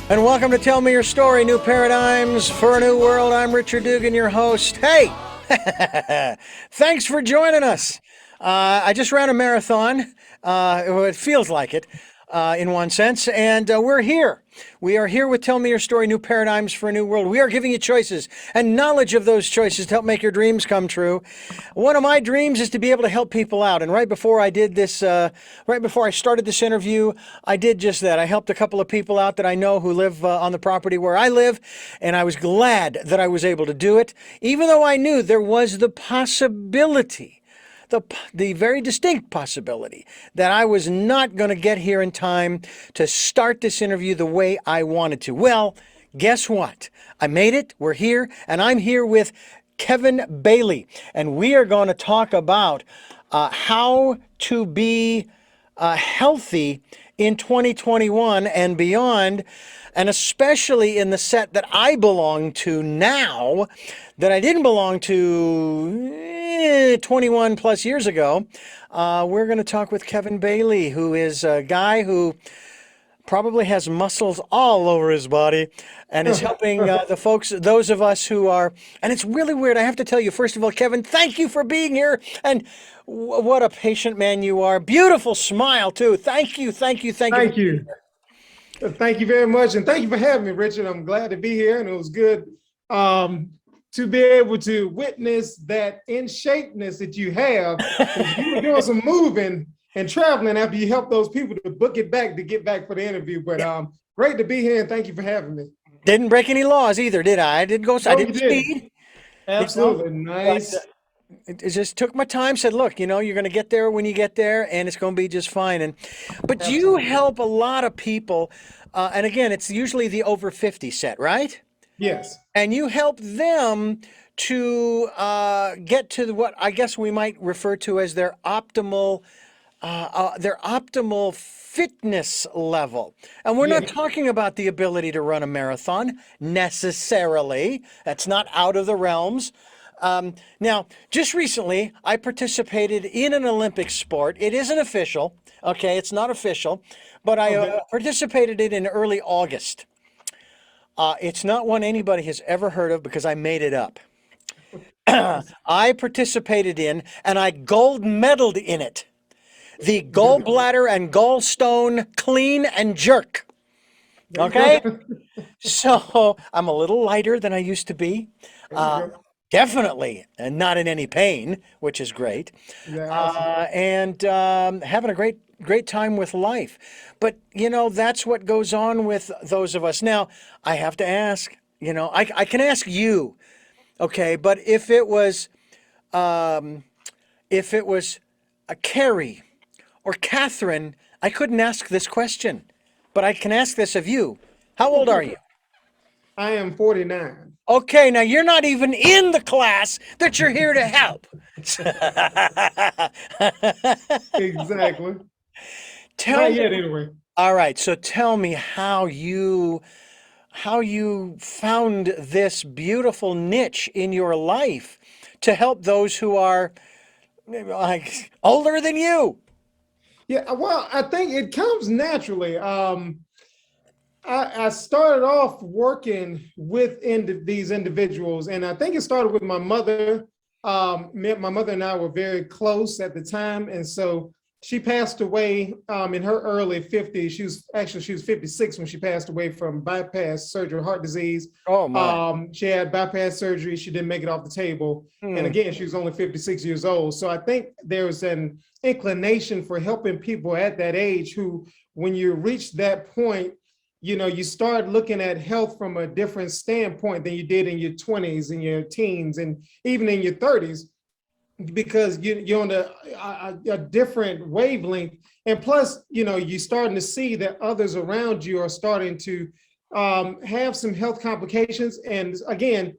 And welcome to Tell Me Your Story, New Paradigms for a New World. I'm Richard Dugan, your host. Hey, thanks for joining us. I just ran a marathon. It feels like it in one sense. And we're here. We are here with Tell Me Your Story, New Paradigms for a New World. We are giving you choices and knowledge of those choices to help make your dreams come true. One of my dreams is to be able to help people out. And right before I did this, right before I started this interview, I did just that. I helped a couple of people out that I know who live on the property where I live. And I was glad that I was able to do it, even though I knew there was the possibility, the very distinct possibility that I was not going to get here in time to start this interview the way I wanted to. Well, guess what? I made it. We're here, and I'm here with Kevin Bailey, and we are going to talk about how to be healthy in 2021 and beyond, and especially in the set that I belong to now that I didn't belong to 21 plus years ago. We're going to talk with Kevin Bailey, who is a guy who probably has muscles all over his body and is helping the folks, those of us who are, and it's really weird. I have to tell you, first of all, Kevin, thank you for being here. And what a patient man you are. Beautiful smile too. Thank you. Thank you. Thank you. Thank you. Thank you very much. And thank you for having me, Richard. I'm glad to be here. And it was good to be able to witness that in shapeness that you have. You were doing some moving and traveling after you helped those people to book it back to get back for the interview. But great to be here, and thank you for having me. Didn't break any laws either, did I? I didn't go. I didn't speed. Absolutely. Nice. It just took my time. Said, look, you're going to get there when you get there, and it's going to be just fine. But you help a lot of people, and again, it's usually the over 50 set, right? Yes. And you help them to get to what I guess we might refer to as their optimal fitness level. And we're not talking about the ability to run a marathon necessarily. That's not out of the realms. Now, just recently, I participated in an Olympic sport. It isn't official. Okay, it's not official, but I participated in early August. It's not one anybody has ever heard of because I made it up. I participated in, and I gold medaled in it. The gallbladder and gallstone clean and jerk. Okay? So I'm a little lighter than I used to be. Definitely not in any pain, which is great. And having a great time with life. But, that's what goes on with those of us. Now, I have to ask, I can ask you, okay, but if it was a Carrie or Catherine, I couldn't ask this question, but I can ask this of you. How old are you? I am 49. Okay, now you're not even in the class that you're here to help. Exactly. Tell Not me, yet, anyway. all right, so tell me how you found this beautiful niche in your life to help those who are like older than you. Yeah, well, I think it comes naturally. I started off working with these individuals, and I think it started with my mother. My mother and I were very close at the time, and so she passed away in her early 50s. She was 56 when she passed away from bypass surgery, heart disease. Oh my. She had bypass surgery. She didn't make it off the table, and again, she was only 56 years old. So I think there's an inclination for helping people at that age who, when you reach that point, you start looking at health from a different standpoint than you did in your 20s and your teens and even in your 30s, because you're on a different wavelength. And plus, you're starting to see that others around you are starting to have some health complications. And again,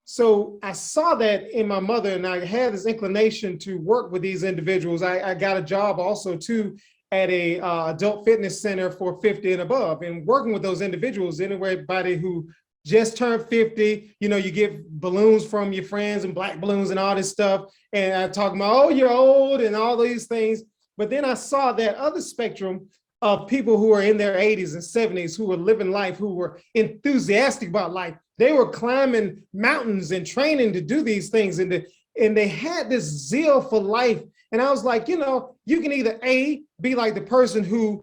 so I saw that in my mother, and I had this inclination to work with these individuals. I got a job also too at a adult fitness center for 50 and above, and working with those individuals, anybody who just turned 50, you get balloons from your friends and black balloons and all this stuff. And I talk about, oh, you're old and all these things. But then I saw that other spectrum of people who are in their 80s and 70s who were living life, who were enthusiastic about life. They were climbing mountains and training to do these things, and they had this zeal for life. And I was like, you can either A, be like the person who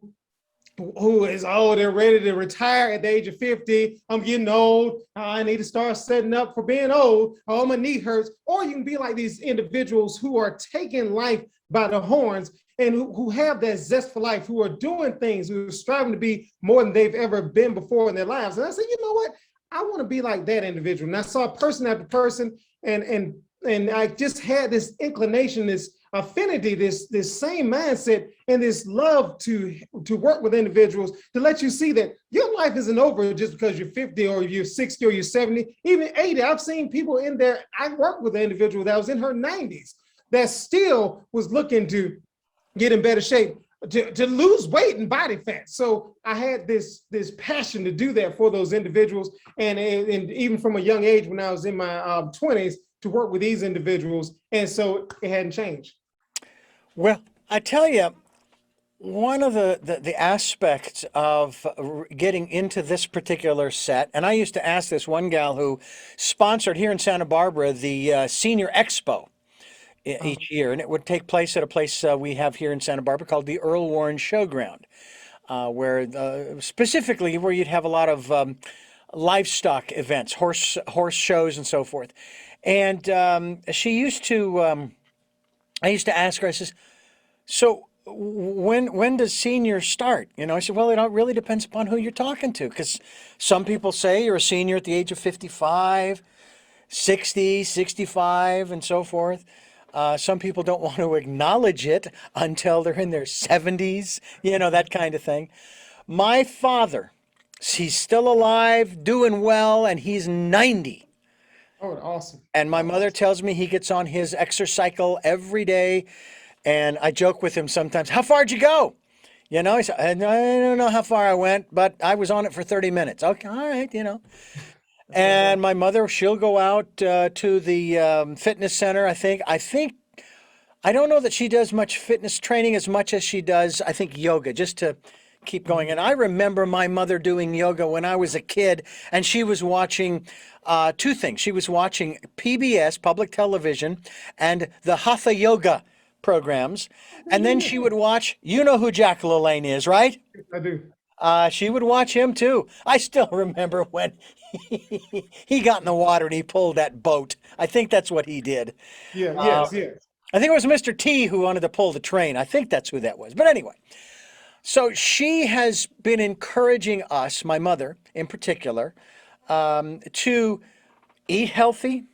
is, oh, they're ready to retire at the age of 50. I'm getting old. I need to start setting up for being old. Oh, my knee hurts. Or you can be like these individuals who are taking life by the horns and who have that zest for life, who are doing things, who are striving to be more than they've ever been before in their lives. And I said, you know what? I want to be like that individual. And I saw person after person, and I just had this inclination, this affinity, this same mindset, and this love to work with individuals to let you see that your life isn't over just because you're 50 or you're 60 or you're 70, even 80. I've seen people in there. I worked with an individual that was in her 90s that still was looking to get in better shape, to lose weight and body fat. So I had this passion to do that for those individuals, and even from a young age when I was in my 20s to work with these individuals, and so it hadn't changed. Well, I tell you, one of the aspects of getting into this particular set, and I used to ask this one gal who sponsored here in Santa Barbara the Senior Expo each year, and it would take place at a place we have here in Santa Barbara called the Earl Warren Showground, where specifically where you'd have a lot of livestock events, horse shows, and so forth. And she used to, I used to ask her. I says, "So when does senior start?" I said, "Well, it really depends upon who you're talking to, because some people say you're a senior at the age of 55, 60, 65, and so forth. Some people don't want to acknowledge it until they're in their 70s, that kind of thing. My father, he's still alive, doing well, and he's 90. Oh, awesome. And my Oh, mother awesome. tells me he gets on his exercycle every day. And I joke with him sometimes, "How far'd you go?" He said, "I don't know how far I went, but I was on it for 30 minutes." Okay, all right. That's what's And up. my mother, she'll go out to the fitness center, I think. I don't know that she does much fitness training as much as she does, I think, yoga, just to keep going. Mhm. And I remember my mother doing yoga when I was a kid, and she was watching two things. She was watching PBS, public television, and the Hatha yoga programs. Okay, And yeah, then yeah. she would watch, you know who Jack LaLanne is, right? I do. She would watch him too. I still remember when he got in the water and he pulled that boat. I think that's what he did. Yeah, yes, yes. I think it was Mr. T who wanted to pull the train. I think that's who that was. But anyway, so she has been encouraging us, my mother in particular, to eat healthy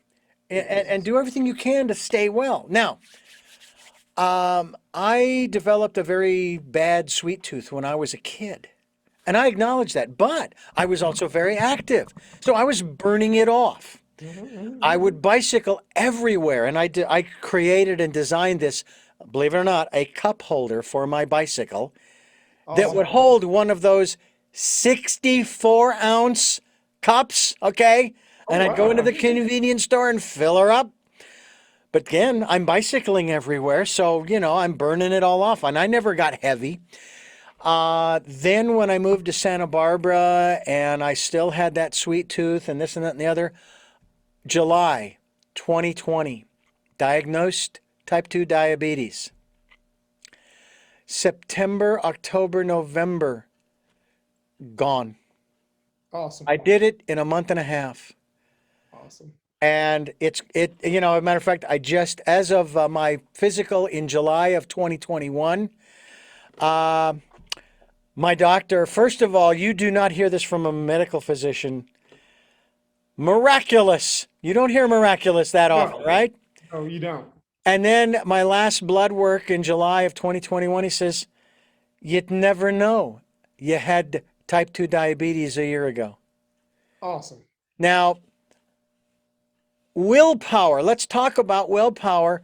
and Yes. do everything you can to stay well. Now, I developed a very bad sweet tooth when I was a kid. And I acknowledge that, but I was also very active. So I was burning it off. I would Mhm. bicycle everywhere, and I created and designed this, believe it or not, a cup holder for my bicycle that would Awesome. hold one of those 64-ounce cups, okay? Oh, And I'd go into wow. the convenience store and fill her up. But again, I'm bicycling everywhere, so I'm burning it all off, and I never got heavy. Then when I moved to Santa Barbara and I still had that sweet tooth and this and that and the other, July 2020, diagnosed type 2 diabetes. September, October, November, gone. Awesome. I did it in a month and a half. Awesome. And as a matter of fact, I just, as of my physical in July of 2021, my doctor, first of all, you do not hear this from a medical physician. Miraculous. You don't hear miraculous that often, No, right? no, you don't. And then my last blood work in July of 2021, he says, "You'd never know you had type 2 diabetes a year ago." Awesome. Now, willpower. Let's talk about willpower.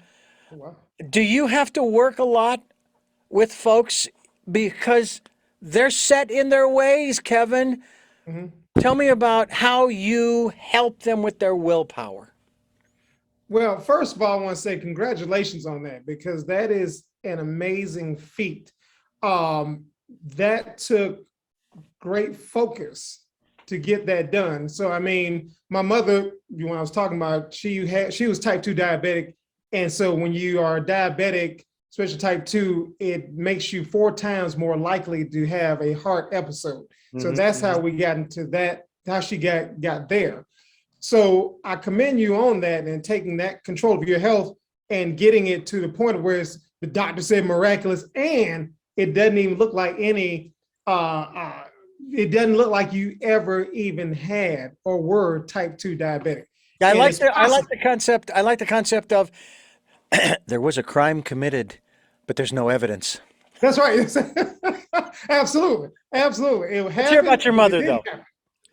Wow. Do you have to work a lot with folks because they're set in their ways, Kevin? Mhm. Tell me about how you help them with their willpower. Well, first of all, I want to say congratulations on that because that is an amazing feat. that took great focus to get that done. So I mean, my mother, when I was talking about, she was type 2 diabetic. And so when you are diabetic, especially type 2, it makes you 4 times more likely to have a heart episode. So that's how we got into that, how she got there. So I commend you on that and taking that control of your health and getting it to the point where the doctor said miraculous, and it doesn't even look like any it doesn't look like you ever even had or were type 2 diabetic. I And like it's the I like possible. the concept. I like the concept of there was a crime committed, but there's no evidence. That's right. Absolutely. Absolutely. It Let's hear happened, about your but it mother, didn't though. happen.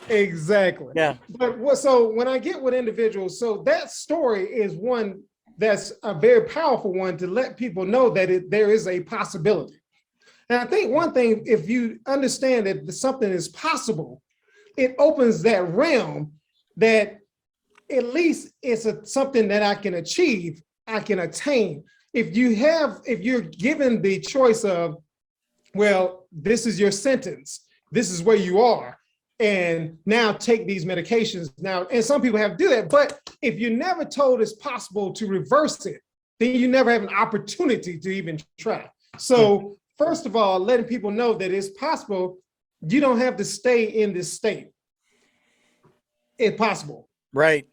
Exactly. Yeah. But so when I get with individuals, so that story is one that's a very powerful one to let people know that there is a possibility. And I think one thing, if you understand that something is possible, it opens that realm that at least it's something that I can achieve, I can attain. If you're given the choice of, well, this is your sentence, this is where you are, and now take these medications now. And some people have to do that, but if you're never told it's possible to reverse it, then you never have an opportunity to even try. So first of all, letting people know that it's possible. You don't have to stay in this state. It's possible. Right.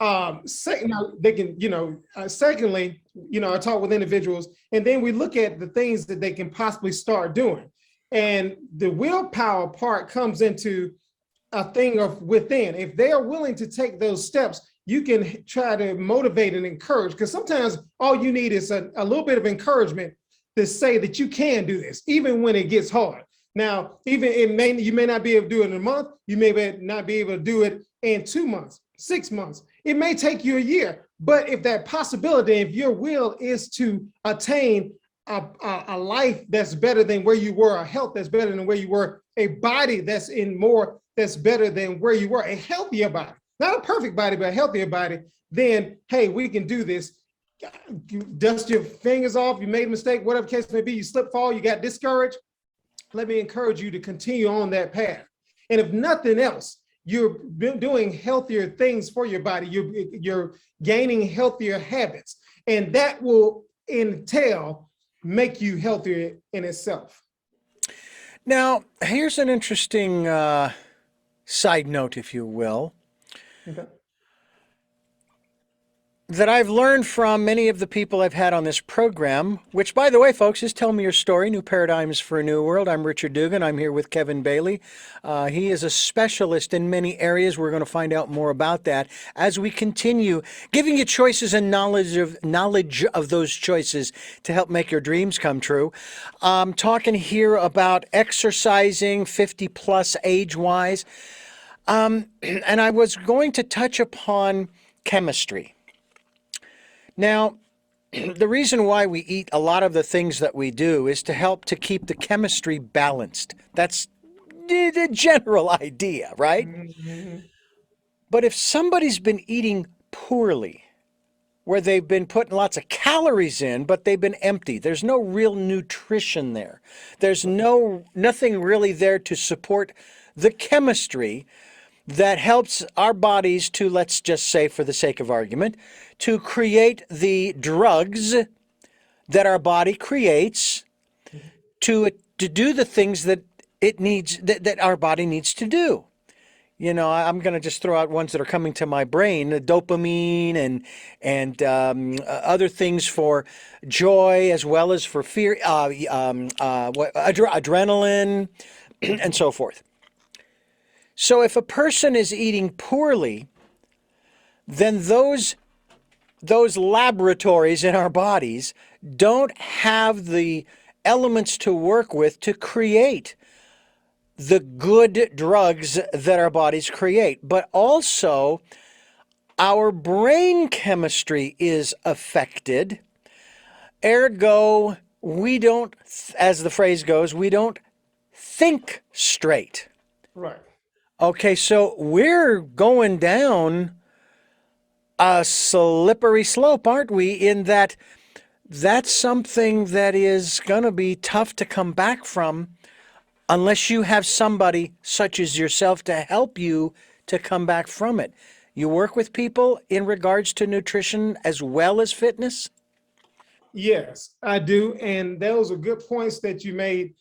Second, they can, secondly, I talk with individuals, and then we look at the things that they can possibly start doing. And the willpower part comes into a thing of within. If they are willing to take those steps, you can try to motivate and encourage, because sometimes all you need is a little bit of encouragement to say that you can do this, even when it gets hard. Now, even you may not be able to do it in a month, you may not be able to do it in 2 months, 6 months. It may take you a year, but if that possibility, if your will is to attain a life that's better than where you were, a health that's better than where you were, a body that's better than where you were, a healthier body, not a perfect body, but a healthier body, then, hey, we can do this. You dust your fingers off, you made a mistake, whatever the case may be, you slip, fall, you got discouraged. Let me encourage you to continue on that path. And if nothing else, you're doing healthier things for your body. You're gaining healthier habits, and that will entail make you healthier in itself. Now, here's an interesting side note, if you will, Okay. that I've learned from many of the people I've had on this program, which, by the way, folks, is Tell Me Your Story, New Paradigms for a New World. I'm Richard Dugan. I'm here with Kevin Bailey. He is a specialist in many areas. We're going to find out more about that as we continue giving you choices and knowledge of those choices to help make your dreams come true. Talking here about exercising 50 plus age-wise. And I was going to touch upon chemistry. Now, the reason why we eat a lot of the things that we do is to help to keep the chemistry balanced. That's the general idea, right? Mm-hmm. But if somebody's been eating poorly, where they've been putting lots of calories in, but they've been empty, there's no real nutrition there. There's nothing really there to support the chemistry that helps our bodies to, let's just say for the sake of argument, to create the drugs that our body creates to do the things that it needs, that our body needs to do. I'm going to just throw out ones that are coming to my brain: the dopamine and other things for joy as well as for fear, adrenaline, and so forth. So if a person is eating poorly, then those laboratories in our bodies don't have the elements to work with to create the good drugs that our bodies create. But also, our brain chemistry is affected. Ergo, we don't, as the phrase goes, we don't think straight. Right. Okay, so we're going down a slippery slope, aren't we? In that that's something that is going to be tough to come back from unless you have somebody such as yourself to help you to come back from it. You work with people in regards to nutrition as well as fitness? Yes, I do. And those are good points that you made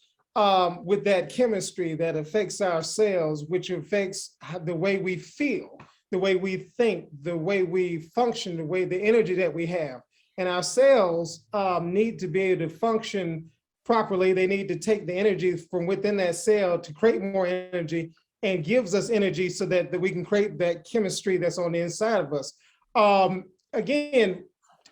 with that chemistry that affects our cells, which affects the way we feel, the way we think, the way we function, the energy that we have. And our cells need to be able to function properly. They need to take the energy from within that cell to create more energy and gives us energy so that we can create that chemistry that's on the inside of us. Again,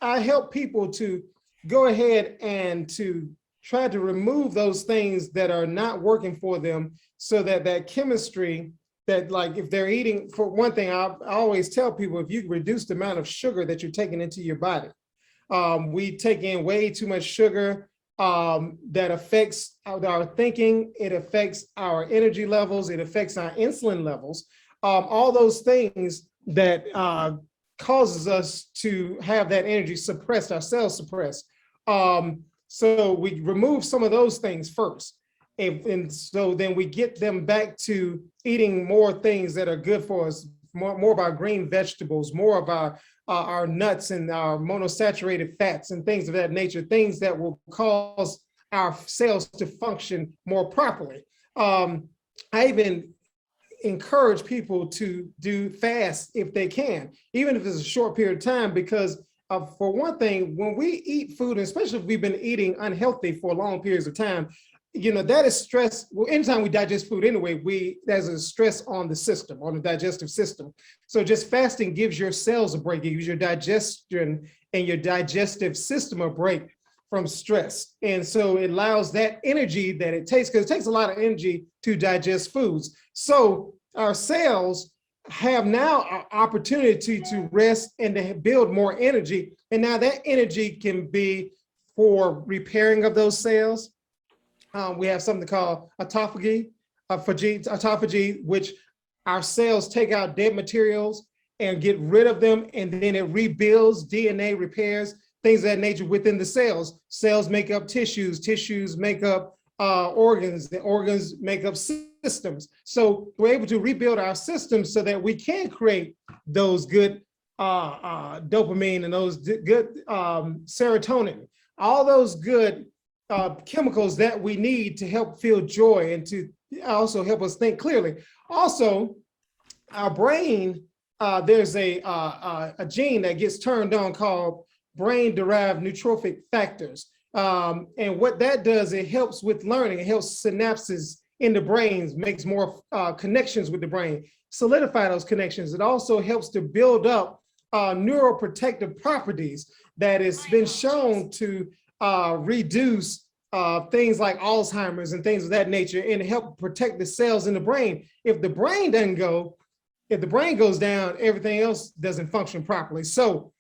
I help people to go ahead and to try to remove those things that are not working for them so that that chemistry that, like, if they're eating, for one thing, I always tell people, if you reduce the amount of sugar that you're taking into your body, we take in way too much sugar that affects our thinking. It affects our energy levels. It affects our insulin levels. All those things that causes us to have that energy suppressed, our cells suppressed. So we remove some of those things first. And so then we get them back to eating more things that are good for us, more of our green vegetables, more of our nuts and our monosaturated fats and things of that nature, things that will cause our cells to function more properly. I even encourage people to do fast if they can, even if it's a short period of time, because for one thing, when we eat food, especially if we've been eating unhealthy for long periods of time, that is stress. Well, anytime we digest food anyway, there's a stress on the system, on the digestive system. So just fasting gives your cells a break. It gives your digestion and your digestive system a break from stress. And so it allows that energy that it takes, because it takes a lot of energy to digest foods. So our cells have now an opportunity to rest and to build more energy. And now that energy can be for repairing of those cells. We have something called autophagy, which our cells take out dead materials and get rid of them, and then it rebuilds, DNA repairs, things of that nature within the cells. Cells make up tissues, tissues make up organs, the organs make up systems. So we're able to rebuild our systems so that we can create those good dopamine and those good serotonin, all those good chemicals that we need to help feel joy and to also help us think clearly. Also, our brain, there's a gene that gets turned on called brain-derived neurotrophic factors. And what that does, it helps with learning. It helps synapses in the brain, makes more connections with the brain, solidify those connections. It also helps to build up neuroprotective properties that has been shown to reduce things like Alzheimer's and things of that nature, and help protect the cells in the brain. If the brain goes down, everything else doesn't function properly. So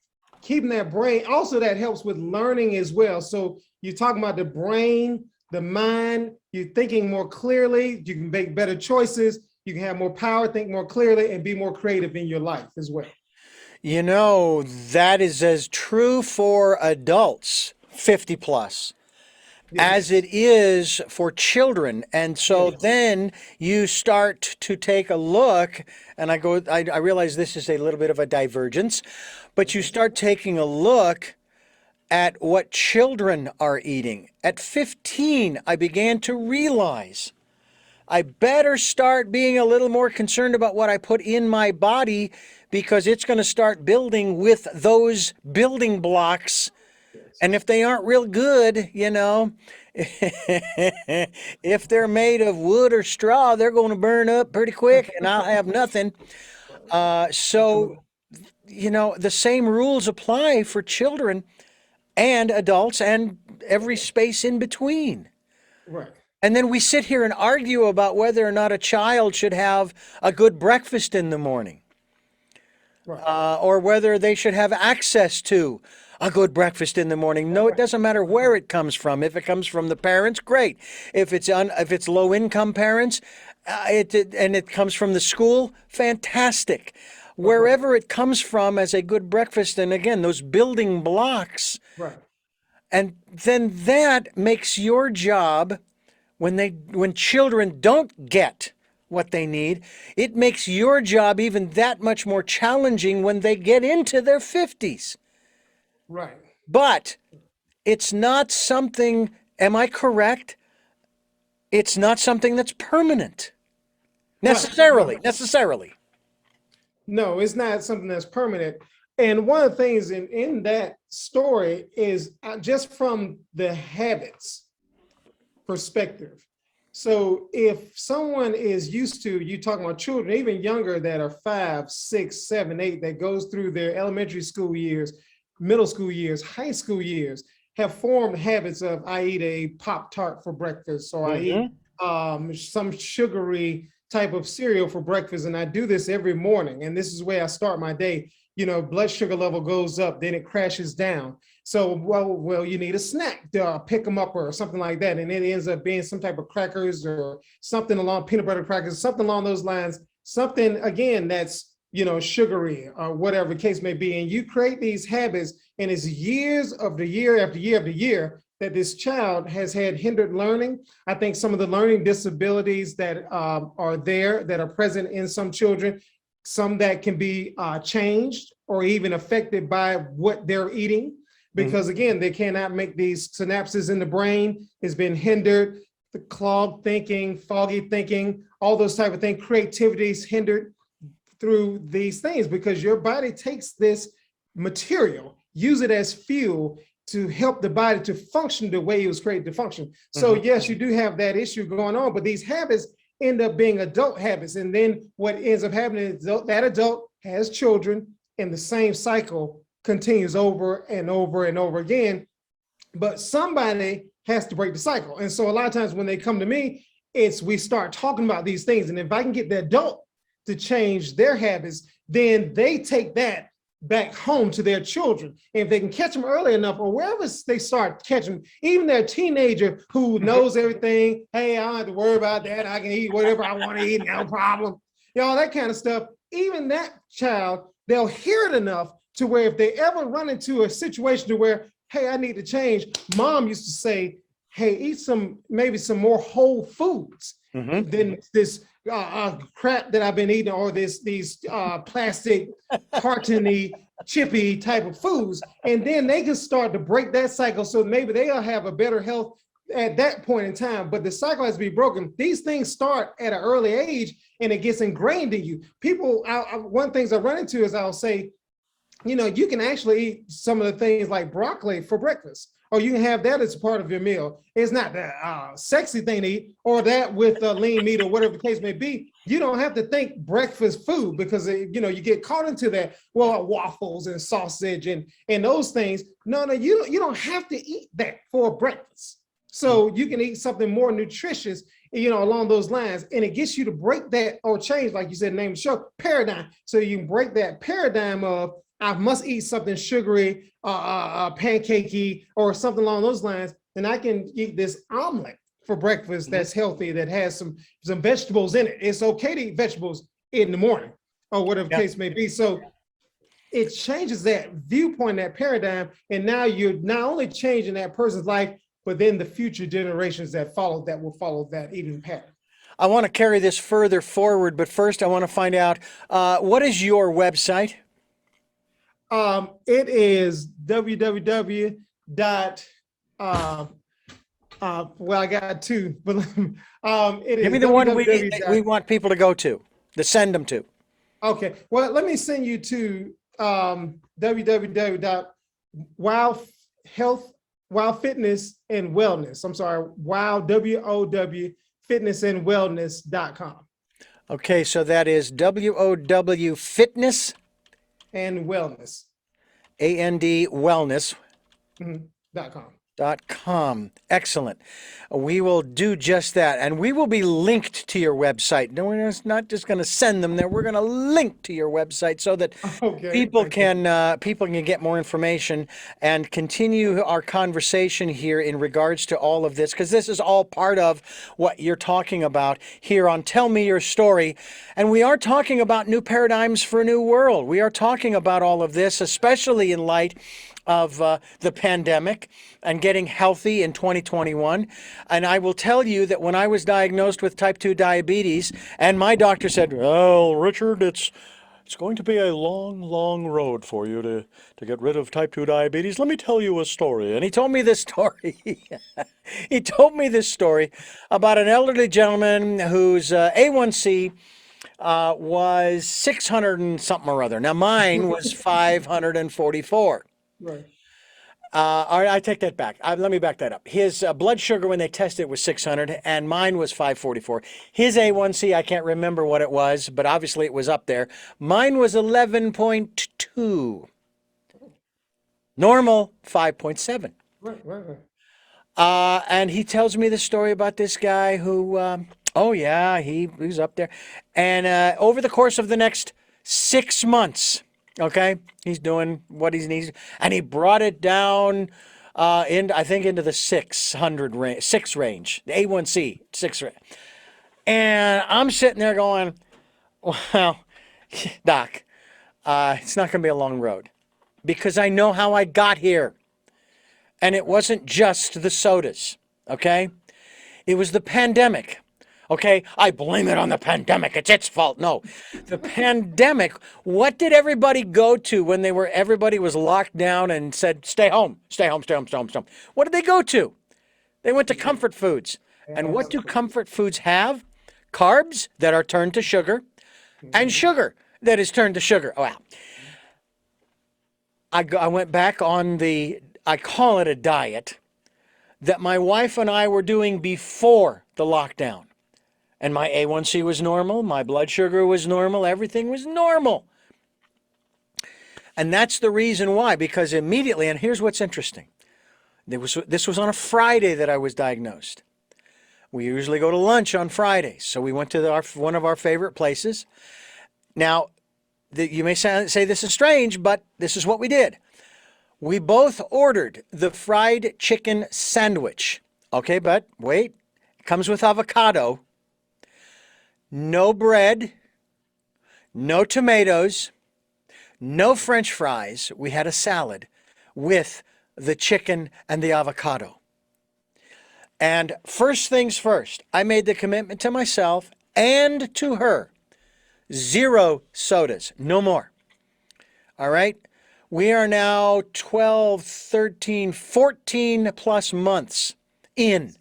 keeping that brain, also that helps with learning as well. So you're talking about the brain, the mind, you're thinking more clearly, you can make better choices, you can have more power, think more clearly, and be more creative in your life as well. That is as true for adults 50 plus as Yes. it is for children. And so Yes. then you start to take a look, and I realize this is a little bit of a divergence, but you start taking a look at what children are eating. At 15, I began to realize I better start being a little more concerned about what I put in my body, because it's going to start building with those building blocks. Yes. And if they aren't real good, if they're made of wood or straw, they're going to burn up pretty quick and I'll have nothing. Right. So, Absolutely. the same rules apply for children and adults and every space in between. Right. And then we sit here and argue about whether or not a child should have a good breakfast in the morning, Right. or whether they should have access to a good breakfast in the morning. No, it doesn't matter where it comes from. If it comes from the parents, great. If it's low income parents, and it comes from the school, fantastic. Right. Wherever it comes from as a good breakfast, and again, those building blocks, Right. and then that makes your job when children don't get what they need, it makes your job even that much more challenging when they get into their 50s. Right. But it's not something, am I correct? It's not something that's permanent. Right. Necessarily, No, necessarily. no, it's not something that's permanent. And one of the things in that story is just from the habits perspective. So if someone is used to, you talking about children, even younger that are 5, 6, 7, 8, that goes through their elementary school years, middle school years, high school years, have formed habits of I eat a Pop-Tart for breakfast, or I eat Mm-hmm. some sugary type of cereal for breakfast. And I do this every morning. And this is where I start my day. Blood sugar level goes up, then it crashes down. So, well, you need a snack to pick them up or something like that. And it ends up being some type of crackers or something along peanut butter crackers, something along those lines, something again that's, sugary or whatever the case may be. And you create these habits, and it's years of the year after year after year that this child has had hindered learning. I think some of the learning disabilities that are there, that are present in some children, some that can be changed or even affected by what they're eating, because again, they cannot make these synapses in the brain. Has been hindered, the clogged thinking, foggy thinking, all those type of things. Creativity is hindered through these things because your body takes this material, use it as fuel to help the body to function the way it was created to function. So yes, you do have that issue going on, but these habits end up being adult habits. And then what ends up happening is that adult has children, and the same cycle continues over and over and over again. But somebody has to break the cycle. And so a lot of times when they come to me, we start talking about these things. And if I can get the adult to change their habits, then they take that back home to their children. And if they can catch them early enough, or wherever they start catching, even their teenager who knows everything, hey, I don't have to worry about that. I can eat whatever I want to eat, no problem. That kind of stuff. Even that child, they'll hear it enough to where if they ever run into a situation to where, hey, I need to change. Mom used to say, hey, eat maybe some more whole foods than this crap that I've been eating, or these plastic, cartony, chippy type of foods. And then they can start to break that cycle. So maybe they'll have a better health at that point in time. But the cycle has to be broken. These things start at an early age, and it gets ingrained in you. People, one of the things I run into is I'll say, you can actually eat some of the things like broccoli for breakfast, or you can have that as part of your meal. It's not the sexy thing to eat, or that with lean meat or whatever the case may be. You don't have to think breakfast food because, you get caught into that, well, waffles and sausage and those things. No, you don't have to eat that for breakfast. So you can eat something more nutritious, along those lines. And it gets you to break that or change, like you said, name of the show, paradigm. So you can break that paradigm of, I must eat something sugary, pancakey, or something along those lines. And I can eat this omelet for breakfast that's healthy, that has some vegetables in it. It's okay to eat vegetables in the morning, or whatever the case may be. So it changes that viewpoint, that paradigm. And now you're not only changing that person's life, but then the future generations that will follow that eating pattern. I want to carry this further forward, but first I want to find out, what is your website? It is www. Well, I got two, but it is. Give me the one we want people to go to send them to. Okay, well, let me send you to www.wowfitness and wellness. I'm sorry, fitnessandwellness.com. Okay, so that is WOW Fitness and Wellness. AND Wellness. .com. .com. Excellent. We will do just that. And we will be linked to your website. No, we're not just going to send them there. We're going to link to your website so that people can get more information and continue our conversation here in regards to all of this, because this is all part of what you're talking about here on Tell Me Your Story. And we are talking about new paradigms for a new world. We are talking about all of this, especially in light of the pandemic, and getting healthy in 2021. And I will tell you that when I was diagnosed with type 2 diabetes, and my doctor said, "Well, Richard, it's going to be a long, long road for you to get rid of type 2 diabetes. Let me tell you a story." And he told me this story. He told me this story about an elderly gentleman whose A1C was 600 and something or other. Now, mine was 544. Right. All right, I take that back. Let me back that up. His blood sugar when they tested it was 600, and mine was 544. His A1C, I can't remember what it was, but obviously it was up there. Mine was 11.2. Normal, 5.7. Right. Right. Right. And he tells me the story about this guy who, oh yeah, he was up there. And over the course of the next 6 months, okay, he's doing what he needs, and he brought it down I think into the 600 range, the A1C, 6 range. And I'm sitting there going, well, Doc, it's not going to be a long road because I know how I got here. And it wasn't just the sodas, okay? It was the pandemic, okay? I blame it on the pandemic. It's its fault. No, the pandemic. What did everybody go to when everybody was locked down and said, "Stay home, stay home, stay home, stay home, stay home"? What did they go to? They went to comfort foods. And what do comfort foods have? Carbs that are turned to sugar, and sugar that is turned to sugar. Oh, wow. I went back on I call it a diet that my wife and I were doing before the lockdown. And my A1C was normal, my blood sugar was normal, everything was normal. And that's the reason why, because immediately, and here's what's interesting. This was on a Friday that I was diagnosed. We usually go to lunch on Fridays, so we went to one of our favorite places. Now, you may say this is strange, but this is what we did. We both ordered the fried chicken sandwich. Okay, but wait, it comes with avocado, no bread, no tomatoes, no French fries. We had a salad with the chicken and the avocado. And first things first, I made the commitment to myself and to her. 0 sodas, no more. All right? We are now 12, 13, 14 plus months in.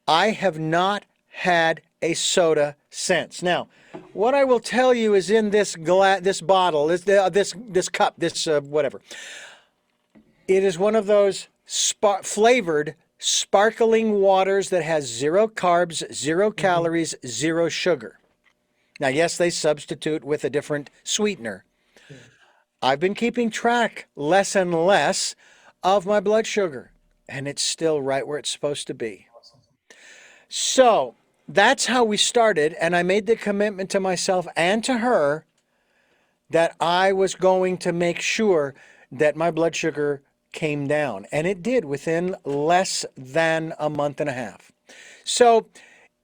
I have not had a soda since. Now, what I will tell you is in this bottle, this cup, whatever. It is one of those flavored sparkling waters that has 0 carbs, 0 calories, 0 sugar. Now, yes, they substitute with a different sweetener. I've been keeping track less and less of my blood sugar, and it's still right where it's supposed to be. So that's how we started, and I made the commitment to myself and to her that I was going to make sure that my blood sugar came down, and it did within less than a month and a half. So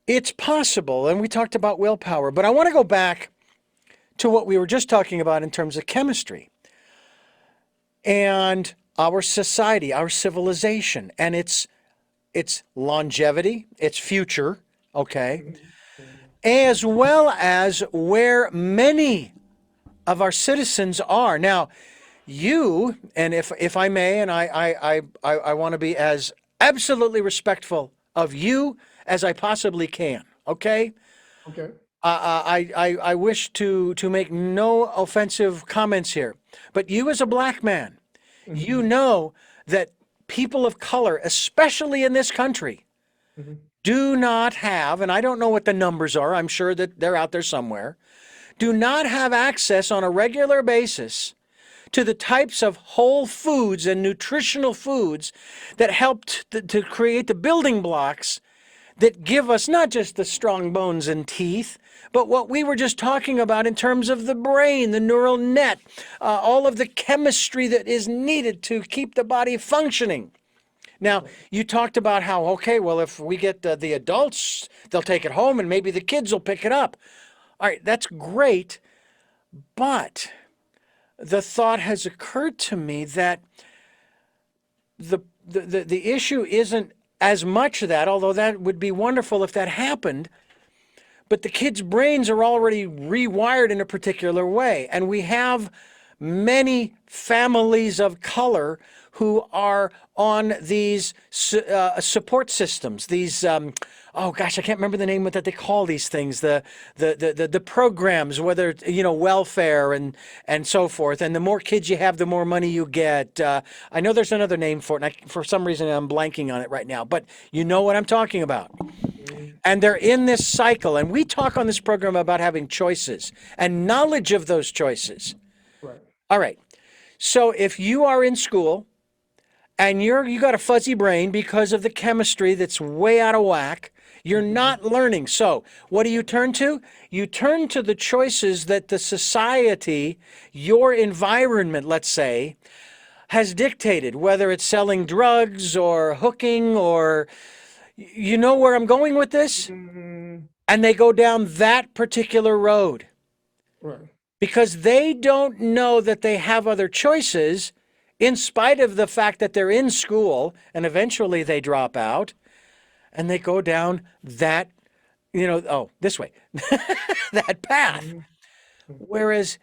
it's possible, and we talked about willpower, but I want to go back to what we were just talking about in terms of chemistry and our society, our civilization, and its longevity, its future, okay, as well as where many of our citizens are. Now, you, and if I may, and I want to be as absolutely respectful of you as I possibly can, okay? Okay. I wish to make no offensive comments here, but you as a black man, you know that people of color, especially in this country, do not have, and I don't know what the numbers are, I'm sure that they're out there somewhere, do not have access on a regular basis to the types of whole foods and nutritional foods that helped to create the building blocks that give us not just the strong bones and teeth, but what we were just talking about in terms of the brain, the neural net, all of the chemistry that is needed to keep the body functioning. Now, you talked about how, okay, well, if we get the adults, they'll take it home and maybe the kids will pick it up. All right, that's great, but the thought has occurred to me that the the issue isn't as much that, although that would be wonderful if that happened, but the kids' brains are already rewired in a particular way. And we have many families of color who are on these support systems, these, oh gosh, I can't remember the name that they call these things, the programs, whether it's, welfare and so forth. And the more kids you have, the more money you get. I know there's another name for it, and for some reason I'm blanking on it right now, but you know what I'm talking about. And they're in this cycle. And we talk on this program about having choices and knowledge of those choices. Right. All right. So if you are in school and you got a fuzzy brain because of the chemistry that's way out of whack, you're not learning. So what do you turn to? You turn to the choices that the society, your environment, let's say, has dictated, whether it's selling drugs or hooking or, you know where I'm going with this? Mhm. And they go down that particular road Right. because they don't know that they have other choices in spite of the fact that they're in school, and eventually they drop out and they go down that, this way, that path. Mhm. Whereas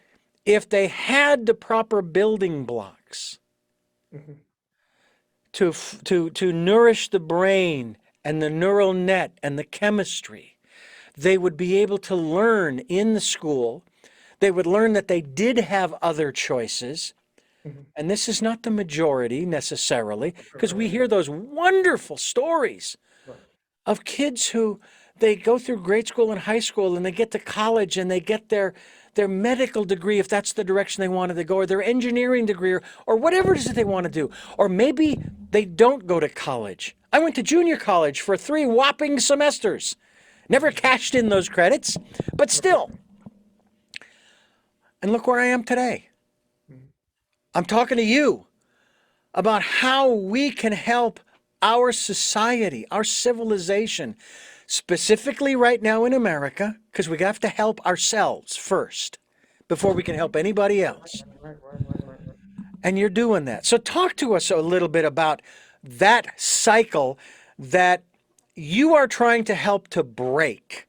if they had the proper building blocks Mhm. to nourish the brain and the neural net and the chemistry, they would be able to learn in the school. They would learn that they did have other choices. Mhm. And this is not the majority necessarily, because we Right. hear those wonderful stories Right. of kids who they go through grade school and high school and they get to college and they get their medical degree, if that's the direction they wanted to go, or their engineering degree, or whatever it is that they want to do. Or maybe they don't go to college. I went to junior college for 3 whopping semesters. Never cashed in those credits, but still. And look where I am today. Mhm. I'm talking to you about how we can help our society, our civilization, specifically right now in America, because we have to help ourselves first before we can help anybody else. Right. And you're doing that. So talk to us a little bit about that cycle that you are trying to help to break.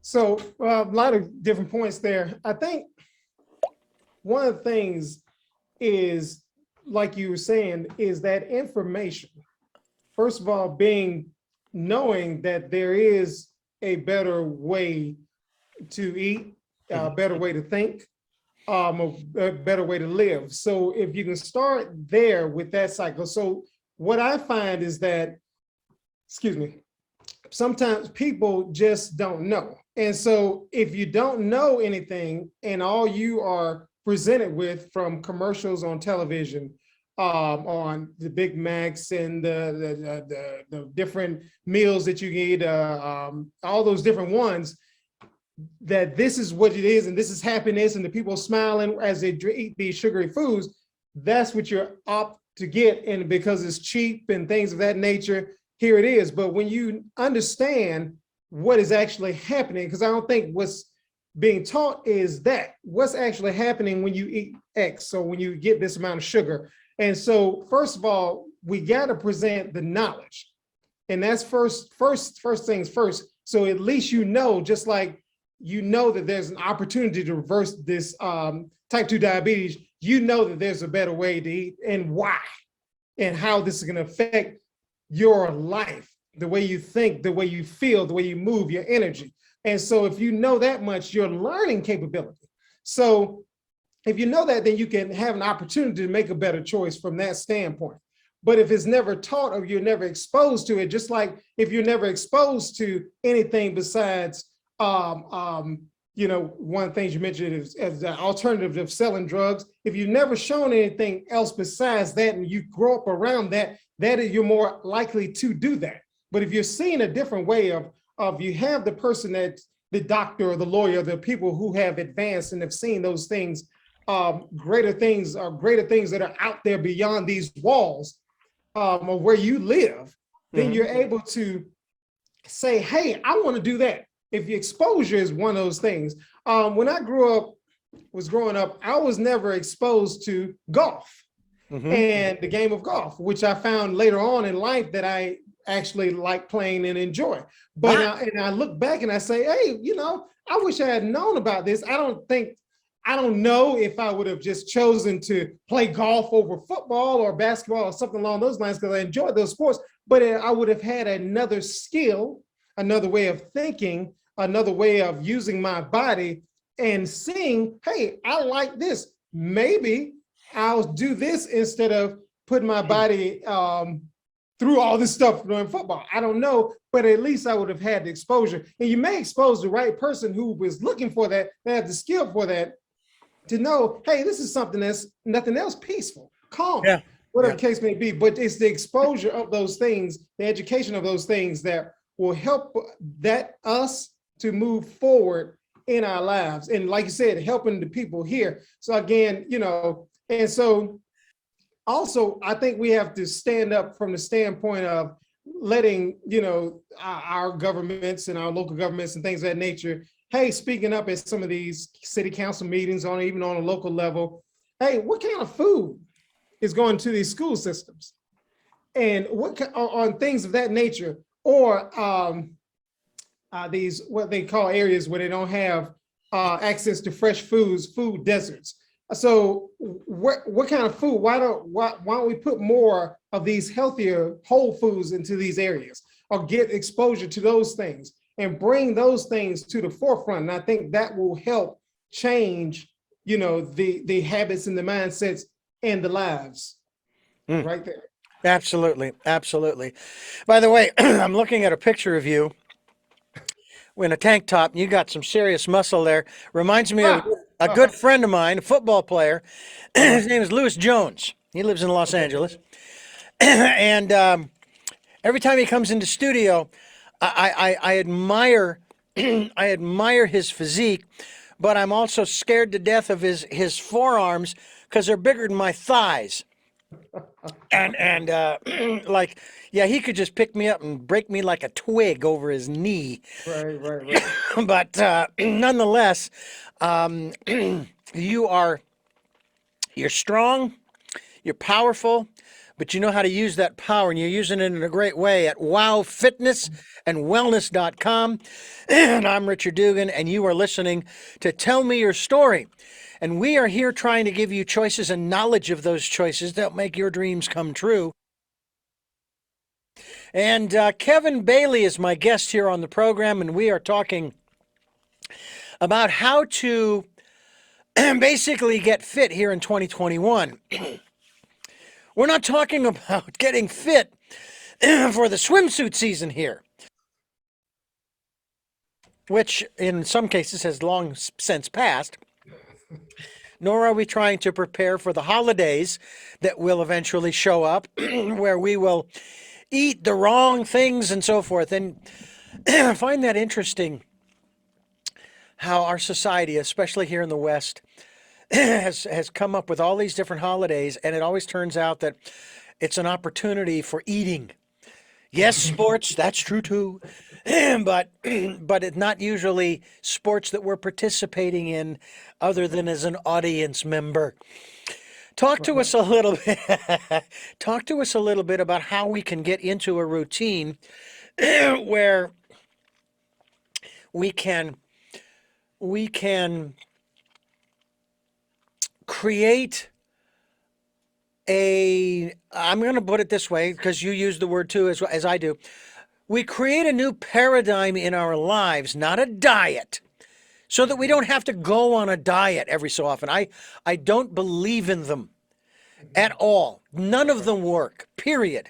So a lot of different points there. I think one of the things is, like you were saying, is that information. First of all, knowing that there is a better way to eat, a better way to think, a better way to live. So if you can start there with that cycle. So what I find is that, excuse me, sometimes people just don't know. And so if you don't know anything and all you are presented with from commercials on television, on the Big Macs and the different meals that you eat, all those different ones, that this is what it is and this is happiness and the people smiling as they eat these sugary foods, that's what you're opt to get. And because it's cheap and things of that nature, here it is. But when you understand what is actually happening, because I don't think what's being taught is that what's actually happening when you eat X, so when you get this amount of sugar. And so first of all, we got to present the knowledge, and that's first things first. So at least just like that there's an opportunity to reverse this type 2 diabetes, that there's a better way to eat and why and how this is going to affect your life, the way you think, the way you feel, the way you move, your energy. And so if you know that much, your learning capability. So if you know that, then you can have an opportunity to make a better choice from that standpoint. But if it's never taught or you're never exposed to it, just like if you're never exposed to anything besides, one of the things you mentioned is as the alternative of selling drugs. If you've never shown anything else besides that, and you grow up around that, you're more likely to do that. But if you're seeing a different way of you have the person that the doctor or the lawyer, the people who have advanced and have seen those things, greater things that are out there beyond these walls, of where you live, then you're able to say, hey, I want to do that. If the exposure is one of those things. When I was growing up, I was never exposed to golf. Mm-hmm. and the game of golf, which I found later on in life that I actually like playing and enjoy. But Ah, and I look back and I say, hey, I wish I had known about this. I don't know if I would have just chosen to play golf over football or basketball or something along those lines because I enjoyed those sports. But I would have had another skill, another way of thinking, another way of using my body and seeing, hey, I like this. Maybe I'll do this instead of putting my body through all this stuff during football. I don't know, but at least I would have had the exposure. And you may expose the right person who was looking for that, that had the skill for that, to know, hey, this is something that's nothing else, peaceful, calming, yeah, whatever yeah. the case may be. But it's the exposure of those things, the education of those things that will help that us to move forward in our lives. And like you said, helping the people here. So again, and so also I think we have to stand up from the standpoint of letting our governments and our local governments and things of that nature, hey, speaking up at some of these city council meetings, on even on a local level, hey, what kind of food is going to these school systems, and what on things of that nature, or these what they call areas where they don't have access to fresh foods, food deserts. So what kind of food? Why don't we put more of these healthier whole foods into these areas, or get exposure to those things and bring those things to the forefront? And I think that will help change, the habits and the mindsets and the lives Mm, right there. absolutely, absolutely. By the way, I'm looking at a picture of you in a tank top. You got some serious muscle there. Reminds me of Ah, a good friend of mine, a football player. uh, His name is Louis Jones. He lives in Los okay. Angeles, and every time he comes into studio, I admire I admire his physique, but I'm also scared to death of his forearms because they're bigger than my thighs. And like, yeah, he could just pick me up and break me like a twig over his knee. Right. But nonetheless, you are you're strong, you're powerful, but you know how to use that power, and you're using it in a great way at wowfitnessandwellness.com. And I'm Richard Dugan, and you are listening to Tell Me Your Story. And we are here trying to give you choices and knowledge of those choices that make your dreams come true. And Kevin Bailey is my guest here on the program, and we are talking about how to basically get fit here in 2021. We're not talking about getting fit for the swimsuit season here, which in some cases has long since passed, nor are we trying to prepare for the holidays that will eventually show up, where we will eat the wrong things and so forth. And I find that interesting how our society, especially here in the West, has come up with all these different holidays, and it always turns out that it's an opportunity for eating. Yes, sports, that's true too. but but it's not usually sports that we're participating in other than as an audience member. Talk to Right. us a little bit talk to us a little bit about how we can get into a routine where we can we can create I'm going to put it this way because you use the word too as I do. We create a new paradigm in our lives, not a diet, so that we don't have to go on a diet every so often. I don't believe in them at all. None of Right. them work, period.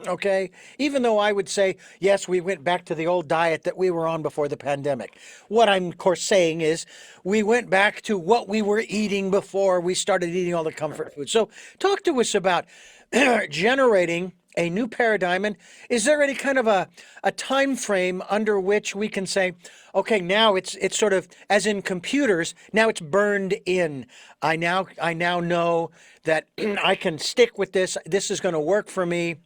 Okay? Even though I would say, yes, we went back to the old diet that we were on before the pandemic. What I'm, of course, saying is we went back to what we were eating before we started eating all the comfort food. So, talk to us about generating a new paradigm. And is there any kind of a time frame under which we can say, okay, now it's sort of as in computers, now it's burned in. I now know that I can stick with this. This is going to work for me,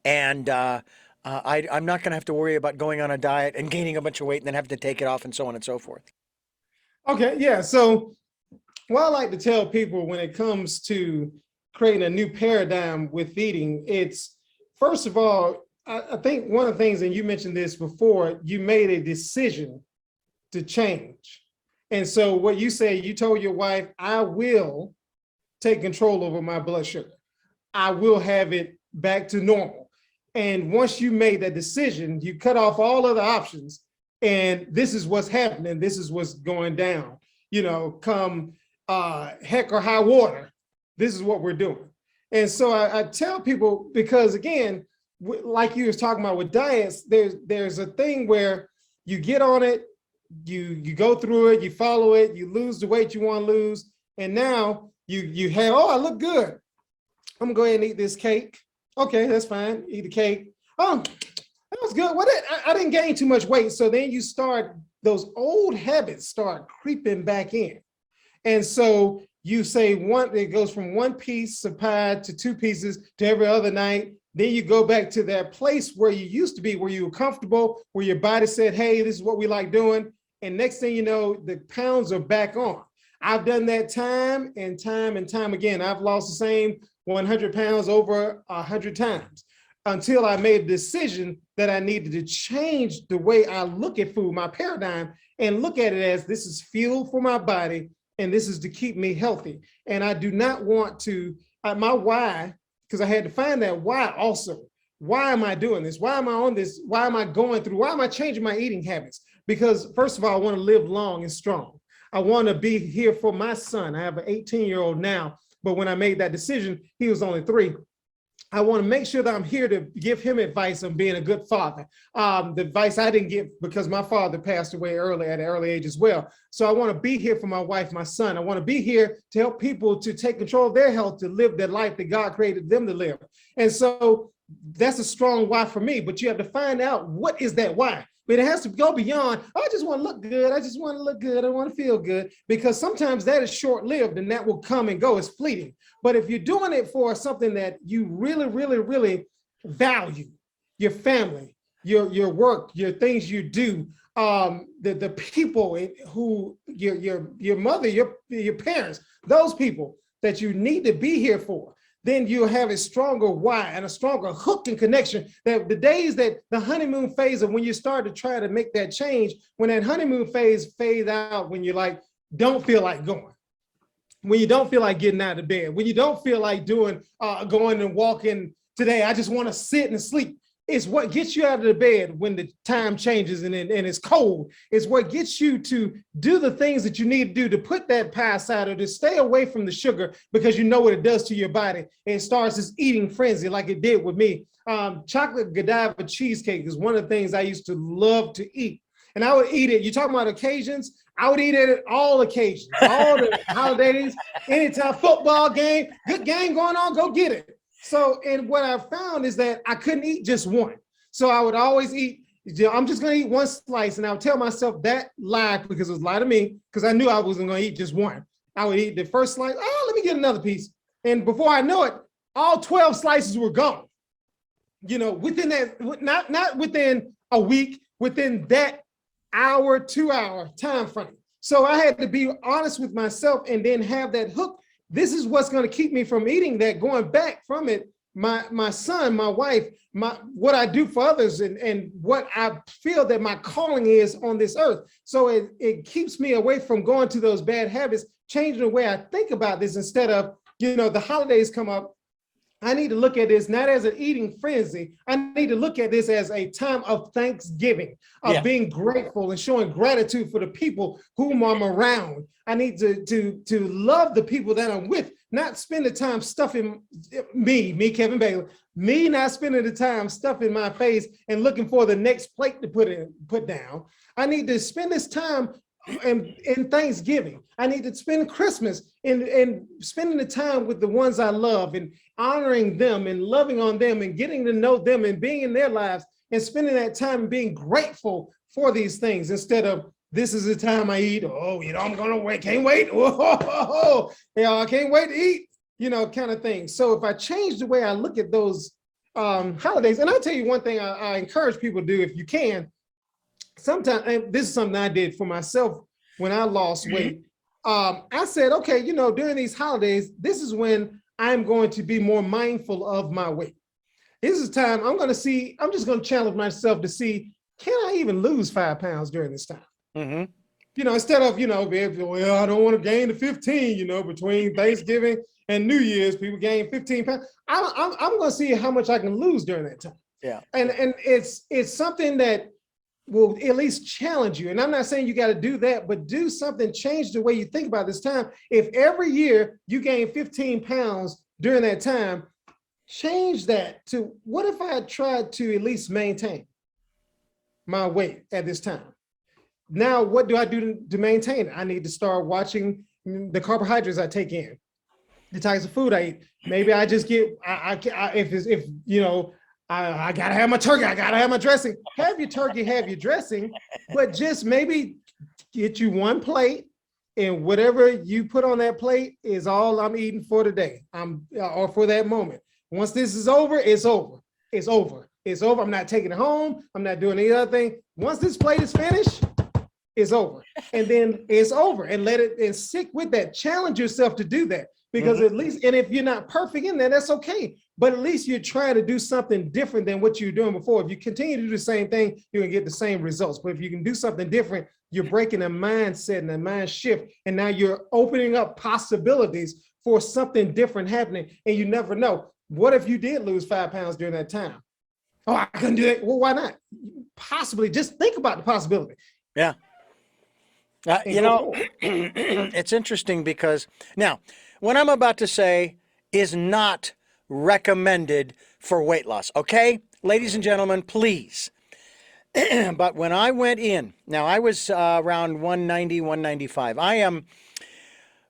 and I'm not going to have to worry about going on a diet and gaining a bunch of weight and then having to take it off and so on and so forth. Okay. Yeah. So what I like to tell people when it comes to creating a new paradigm with eating, it's first of all, I think one of the things, and you mentioned this before, you made a decision to change. And so what you say, you told your wife, I will take control over my blood sugar. I will have it back to normal. And once you made that decision, you cut off all other options. And this is what's happening. This is what's going down. Come heck or high water, this is what we're doing. And so I tell people, because again, like you was talking about with diets, there's a thing where you get on it, you go through it, you follow it, you lose the weight you want to lose, and now you have, oh, I look good, I'm gonna go ahead and eat this cake. Okay, that's fine. Eat the cake. Oh, that was good. I didn't gain too much weight. So then you start, those old habits start creeping back in. And so you say it goes from one piece of pie to two pieces to every other night. Then you go back to that place where you used to be, where you were comfortable, where your body said, hey, this is what we like doing. And next thing you know, the pounds are back on. I've done that time and time again. I've lost the same 100 pounds over 100 times until I made a decision that I needed to change the way I look at food, my paradigm, and look at it as this is fuel for my body and this is to keep me healthy. And I do not want to, my why, because I had to find that why also. Why am I doing this? Why am I on this? Why am I going through? Why am I changing my eating habits? Because first of all, I want to live long and strong. I want to be here for my son. I have an 18-year-old now, but when I made that decision, he was only 3. I want to make sure that I'm here to give him advice on being a good father. The advice I didn't get because my father passed away early at an early age as well. So I want to be here for my wife, my son. I want to be here to help people to take control of their health, to live the life that God created them to live. And so that's a strong why for me, but you have to find out what is that why. But it has to go beyond, oh, I just want to look good. I just want to look good. I want to feel good, because sometimes that is short-lived and that will come and go. It's fleeting. But if you're doing it for something that you really, really, really value, your family, your work, your things you do, the people who your mother, your parents, those people that you need to be here for, then you'll have a stronger why and a stronger hook and connection. That the days that the honeymoon phase of when you start to try to make that change, when that honeymoon phase fades out, when you're like, don't feel like going, when you don't feel like getting out of bed, when you don't feel like doing, going and walking today, I just want to sit and sleep. It's what gets you out of the bed when the time changes and it's cold. It's what gets you to do the things that you need to do to put that pie aside, or to stay away from the sugar, because you know what it does to your body. And it starts this eating frenzy like it did with me. Chocolate Godiva cheesecake is one of the things I used to love to eat. And I would eat it. You're talking about occasions. I would eat it at all occasions, all the holidays, anytime, football game, good game going on, go get it. So, and what I found is that I couldn't eat just one. So I would always eat, I'm just going to eat one slice. And I would tell myself that lie, because it was a lie to me, because I knew I wasn't going to eat just one. I would eat the first slice. Oh, let me get another piece. And before I know it, all 12 slices were gone. Within that, not within a week, within that hour, 2 hour time frame. So I had to be honest with myself and then have that hook. This is what's going to keep me from eating that, going back from it. My son, my wife, what I do for others, and what I feel that my calling is on this earth. So it keeps me away from going to those bad habits, changing the way I think about this. Instead of, the holidays come up, I need to look at this not as an eating frenzy. I need to look at this as a time of thanksgiving, of being grateful and showing gratitude for the people whom I'm around. I need to love the people that I'm with, not spend the time stuffing me, Kevin Bailey, me not spending the time stuffing my face and looking for the next plate to put down. I need to spend this time in Thanksgiving. I need to spend Christmas and spending the time with the ones I love and honoring them and loving on them and getting to know them and being in their lives and spending that time and being grateful for these things, instead of this is the time I eat. Oh, I'm gonna wait, can't wait. I can't wait to eat, kind of thing. So if I change the way I look at those holidays, and I'll tell you one thing I encourage people to do if you can. Sometimes, and this is something I did for myself when I lost weight. I said, okay, during these holidays, this is when I'm going to be more mindful of my weight. This is time I'm just going to challenge myself to see, can I even lose 5 pounds during this time? Mm-hmm. Instead of, well, I don't want to gain the 15, between Thanksgiving and New Year's, people gain 15 pounds. I'm going to see how much I can lose during that time. Yeah. And it's something that will at least challenge you. And I'm not saying you got to do that, but do something, change the way you think about this time. If every year you gain 15 pounds during that time, change that to, what if I tried to at least maintain my weight at this time? Now, what do I do to maintain it? I need to start watching the carbohydrates I take in, the types of food I eat. Maybe I just get, I gotta have my turkey, I gotta have my dressing. Have your turkey, have your dressing, but just maybe get you one plate, and whatever you put on that plate is all I'm eating for today. Or for that moment. Once this is over, it's over. It's over. It's over. I'm not taking it home. I'm not doing any other thing. Once this plate is finished, it's over. And then it's over. And let it, and stick with that. Challenge yourself to do that. Because at least, and if you're not perfect in there, that's okay. But at least you're trying to do something different than what you were doing before. If you continue to do the same thing, you're gonna get the same results. But if you can do something different, you're breaking a mindset and a mind shift. And now you're opening up possibilities for something different happening. And you never know. What if you did lose 5 pounds during that time? Oh, I couldn't do that. Well, why not? Possibly, just think about the possibility. Yeah. It's interesting because now what I'm about to say is not recommended for weight loss. Okay, ladies and gentlemen, please. But when I went in, now I was around 190, 195. I am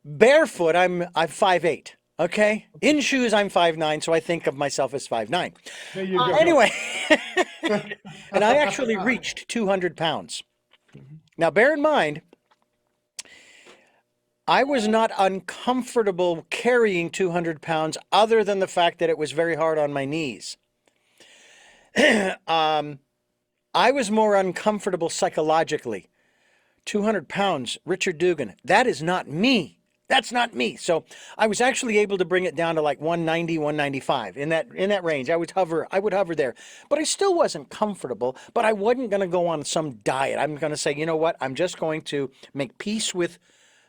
barefoot. I'm 5'8". Okay, in shoes I'm 5'9", so I think of myself as 5'9". There you go. Anyway, and I actually reached 200 pounds. Now, bear in mind, I was not uncomfortable carrying 200 pounds other than the fact that it was very hard on my knees. I was more uncomfortable psychologically. 200 pounds, Richard Dugan, that is not me. That's not me. So I was actually able to bring it down to like 190, 195 in that range. I would hover there, but I still wasn't comfortable. But I wasn't going to go on some diet. I'm going to say, you know what? I'm just going to make peace with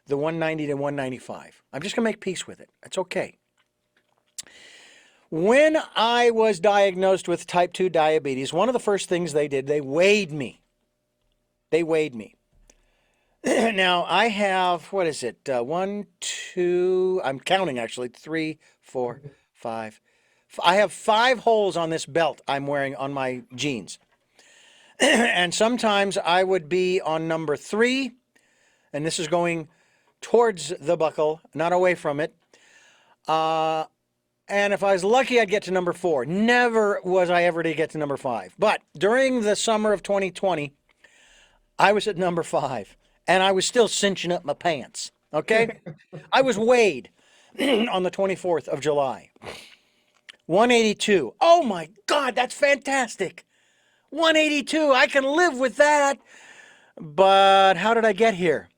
the 190 to 195. I'm just going to make peace with it. It's okay. When I was diagnosed with type 2 diabetes, one of the first things they did, they weighed me. They weighed me. Now I have, what is it? 1, 2, I'm counting actually, 3, 4, 5. I have 5 holes on this belt I'm wearing on my jeans. And sometimes I would be on number 3, and this is going towards the buckle, not away from it. And if I was lucky, I'd get to number 4. Never was I ever to get to number 5. But during the summer of 2020, I was at number 5. And I was still cinching up my pants, okay? I was weighed on the 24th of July. 182. Oh my God, that's fantastic. 182, I can live with that. But how did I get here?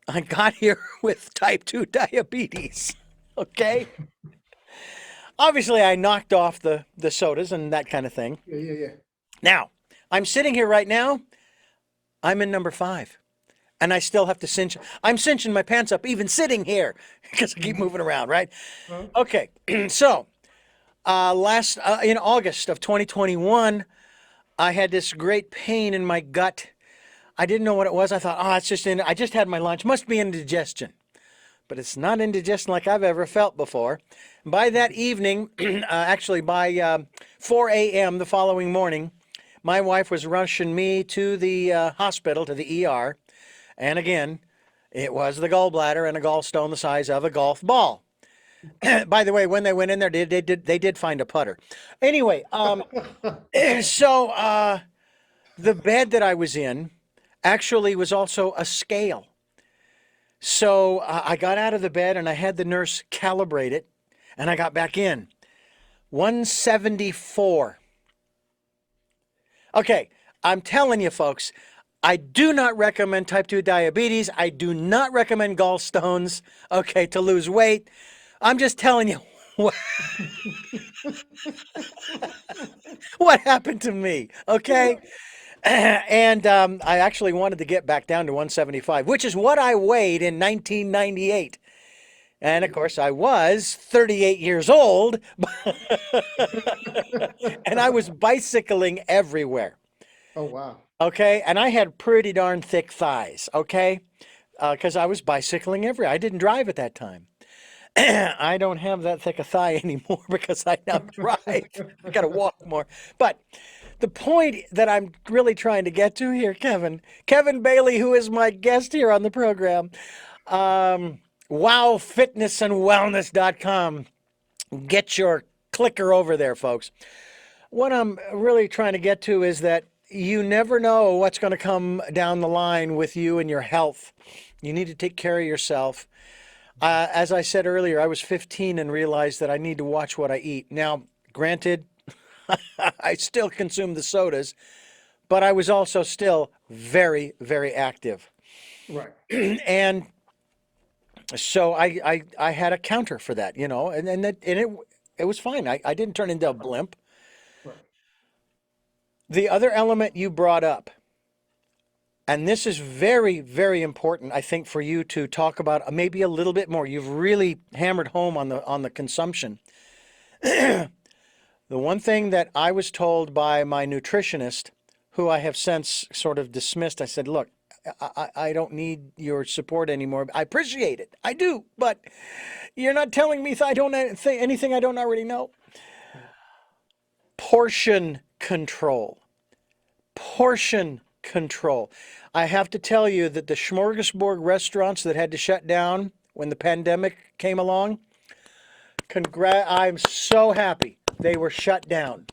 I got here with type 2 diabetes, okay? Obviously, I knocked off the sodas and that kind of thing. Yeah. Now, I'm sitting here right now. I'm in number 5. And I still have to cinch. I'm cinching my pants up even sitting here because I keep moving around, right? Okay, so in August of 2021, I had this great pain in my gut. I didn't know what it was. I thought, it's just I just had my lunch. Must be indigestion. But it's not indigestion like I've ever felt before. By that evening, actually by 4 a.m. the following morning, my wife was rushing me to the hospital, to the ER. And again, it was the gallbladder and a gallstone the size of a golf ball. By the way, when they went in there, they did find a putter. Anyway, so the bed that I was in actually was also a scale. So I got out of the bed and I had the nurse calibrate it, and I got back in. 174. Okay, I'm telling you, folks, I do not recommend type 2 diabetes. I do not recommend gallstones, okay, to lose weight. I'm just telling you What, what happened to me? Okay. And I actually wanted to get back down to 175, which is what I weighed in 1998. And of course, I was 38 years old, and I was bicycling everywhere. Oh, wow. Okay. And I had pretty darn thick thighs. Okay. Because I was bicycling everywhere. I didn't drive at that time. I don't have that thick a thigh anymore because I now drive. I got to walk more. But the point that I'm really trying to get to here, Kevin Bailey, who is my guest here on the program, um, wowfitnessandwellness.com. Get your clicker over there, folks. What I'm really trying to get to is that you never know what's going to come down the line with you and your health. You need to take care of yourself. As I said earlier, I was 15 and realized that I need to watch what I eat. Now, granted, I still consume the sodas, but I was also still very, very active. Right. And so I had a counter for that, and it was fine. I didn't turn into a blimp. Right. The other element you brought up, and this is very, very important, I think, for you to talk about maybe a little bit more. You've really hammered home on the consumption. The one thing that I was told by my nutritionist, who I have since sort of dismissed, I said, look, I don't need your support anymore. I appreciate it. I do, but you're not telling me I don't anything I don't already know. Portion control. Portion control. I have to tell you that the smorgasbord restaurants that had to shut down when the pandemic came along, I'm so happy they were shut down.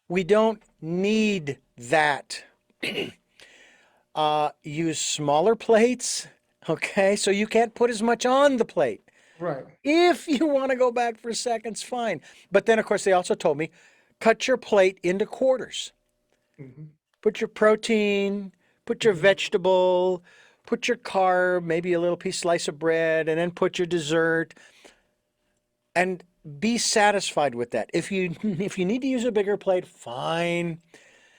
We don't need that. Use smaller plates, okay? So you can't put as much on the plate. Right. If you want to go back for seconds, fine. But then, of course, they also told me cut your plate into quarters. Hmm. Put your protein, put your Hmm. vegetable, put your carb, maybe a little piece slice of bread, and then put your dessert. And be satisfied with that. If you if you need to use a bigger plate, fine,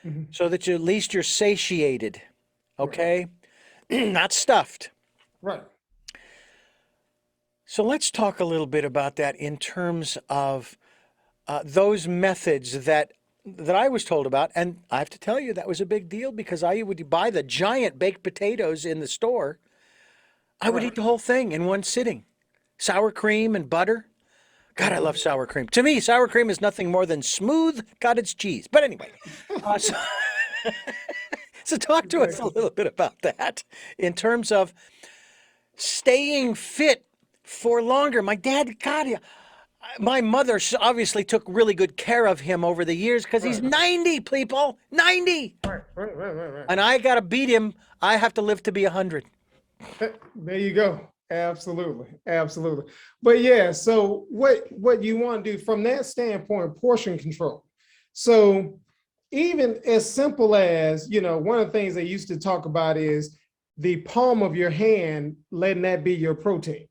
Hmm. so that at least you're satiated, Right. okay? Not stuffed. Right. So let's talk a little bit about that in terms of those methods that I was told about. And I have to tell you, that was a big deal because I would buy the giant baked potatoes in the store. I would Right. eat the whole thing in one sitting. Sour cream and butter. God, I love Hmm. sour cream. To me, sour cream is nothing more than smooth cottage cheese. But anyway, uh, so, so talk to us a Exactly. little bit about that in terms of staying fit for longer. My dad, God, my mother obviously took really good care of him over the years because he's Right. 90, people, 90. Right. Right. Right. Right. Right. And I got to beat him. I have to live to be 100. There you go. Absolutely. Absolutely. But yeah, so what you want to do from that standpoint, portion control. So even as simple as, one of the things they used to talk about is the palm of your hand, letting that be your protein.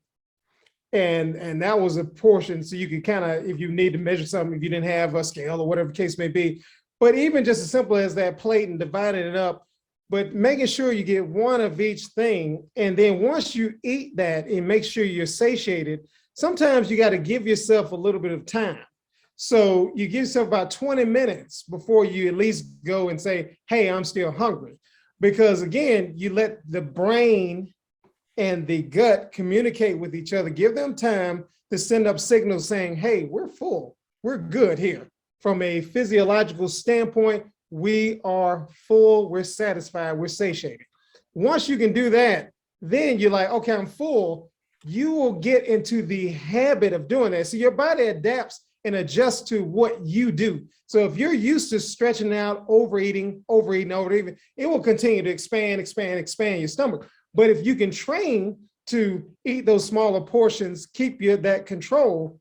And that was a portion. So you could kind of, if you need to measure something, if you didn't have a scale or whatever the case may be, but even just as simple as that plate and dividing it up, but making sure you get one of each thing. And then once you eat that and make sure you're satiated, sometimes you got to give yourself a little bit of time. So you give yourself about 20 minutes before you at least go and say, hey, I'm still hungry. Because again, you let the brain and the gut communicate with each other, give them time to send up signals saying, hey, we're full, we're good here. From a physiological standpoint, we are full, we're satisfied, we're satiated. Once you can do that, then you're like, okay, I'm full. You will get into the habit of doing that. So your body adapts and adjusts to what you do. So if you're used to stretching out, overeating, it will continue to expand your stomach. But if you can train to eat those smaller portions, keep that control,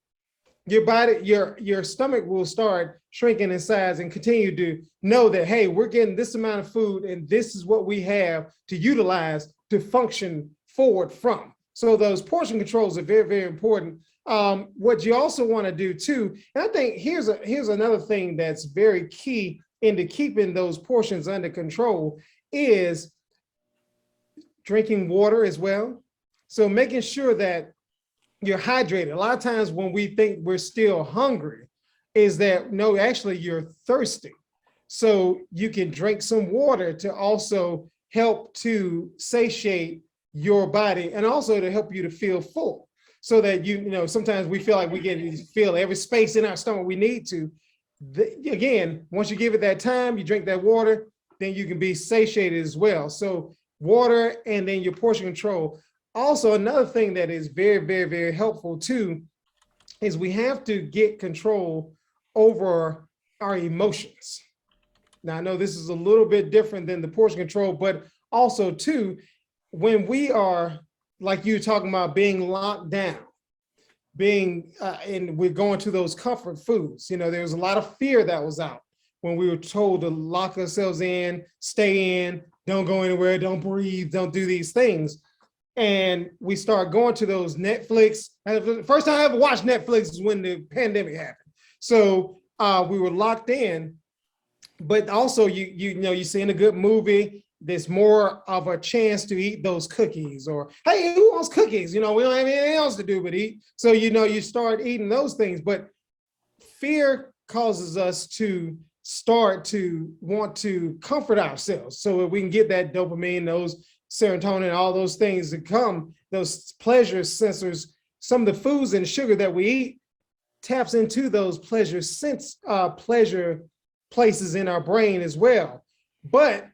your body, your stomach will start shrinking in size and continue to know that, hey, we're getting this amount of food and this is what we have to utilize to function forward from. So those portion controls are very, very important. What you also want to do too, and I think here's another thing that's very key into keeping those portions under control is drinking water as well. So making sure that you're hydrated. A lot of times when we think we're still hungry, is that no, actually you're thirsty. So you can drink some water to also help to satiate your body and also to help you to feel full. So that sometimes we feel like we get feel every space in our stomach we need to. Again, once you give it that time, you drink that water, then you can be satiated as well. So water and then your portion control. Also, another thing that is very, very, very helpful too is we have to get control over our emotions. Now, I know this is a little bit different than the portion control, but also too, when we are, like you talking about, being locked down, and we're going to those comfort foods. There's a lot of fear that was out when we were told to lock ourselves in, stay in, don't go anywhere, don't breathe, don't do these things. And we start going to those Netflix. The first time I ever watched Netflix is when the pandemic happened. So we were locked in, but also you seeing a good movie, there's more of a chance to eat those cookies, or hey, who wants cookies? We don't have anything else to do but eat. So you start eating those things, but fear causes us to start to want to comfort ourselves so that we can get that dopamine, those serotonin, all those things that come, those pleasure sensors. Some of the foods and sugar that we eat taps into those pleasure places in our brain as well. But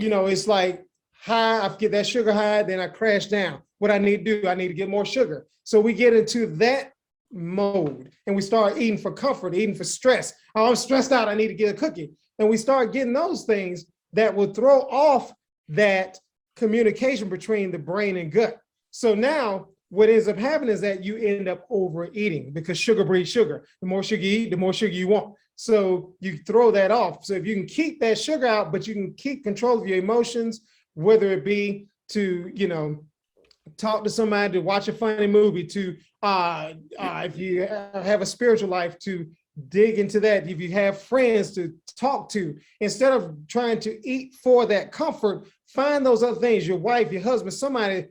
it's like high, I get that sugar high, then I crash down. What I need to do, I need to get more sugar. So we get into that mode and we start eating for comfort, eating for stress. Oh, I'm stressed out, I need to get a cookie. And we start getting those things that will throw off that communication between the brain and gut. So now what ends up happening is that you end up overeating because sugar breeds sugar. The more sugar you eat, the more sugar you want. So you throw that off. So if you can keep that sugar out, but you can keep control of your emotions, whether it be to, talk to somebody, to watch a funny movie, to if you have a spiritual life, to dig into that. If you have friends to talk to, instead of trying to eat for that comfort, find those other things, your wife, your husband, somebody,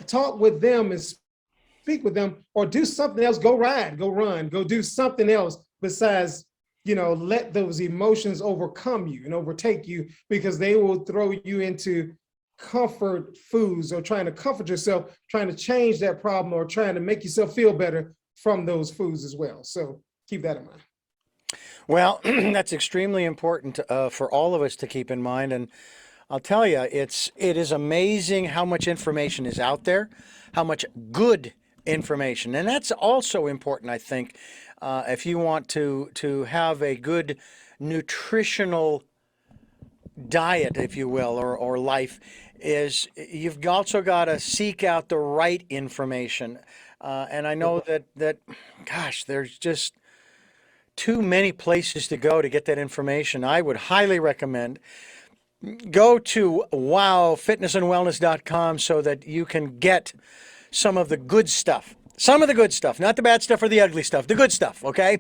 talk with them and speak with them, or do something else. Go ride, go run, go do something else besides, let those emotions overcome you and overtake you, because they will throw you into comfort foods, or trying to comfort yourself, trying to change that problem, or trying to make yourself feel better from those foods as well. So keep that in mind. Well, that's extremely important for all of us to keep in mind. And I'll tell you, it is amazing how much information is out there, how much good information, and that's also important, I think, if you want to have a good nutritional diet, if you will, or life, is you've also got to seek out the right information. And I know that, gosh, there's just too many places to go to get that information. I would highly recommend go to wowfitnessandwellness.com so that you can get some of the good stuff. Some of the good stuff, not the bad stuff or the ugly stuff, the good stuff, okay?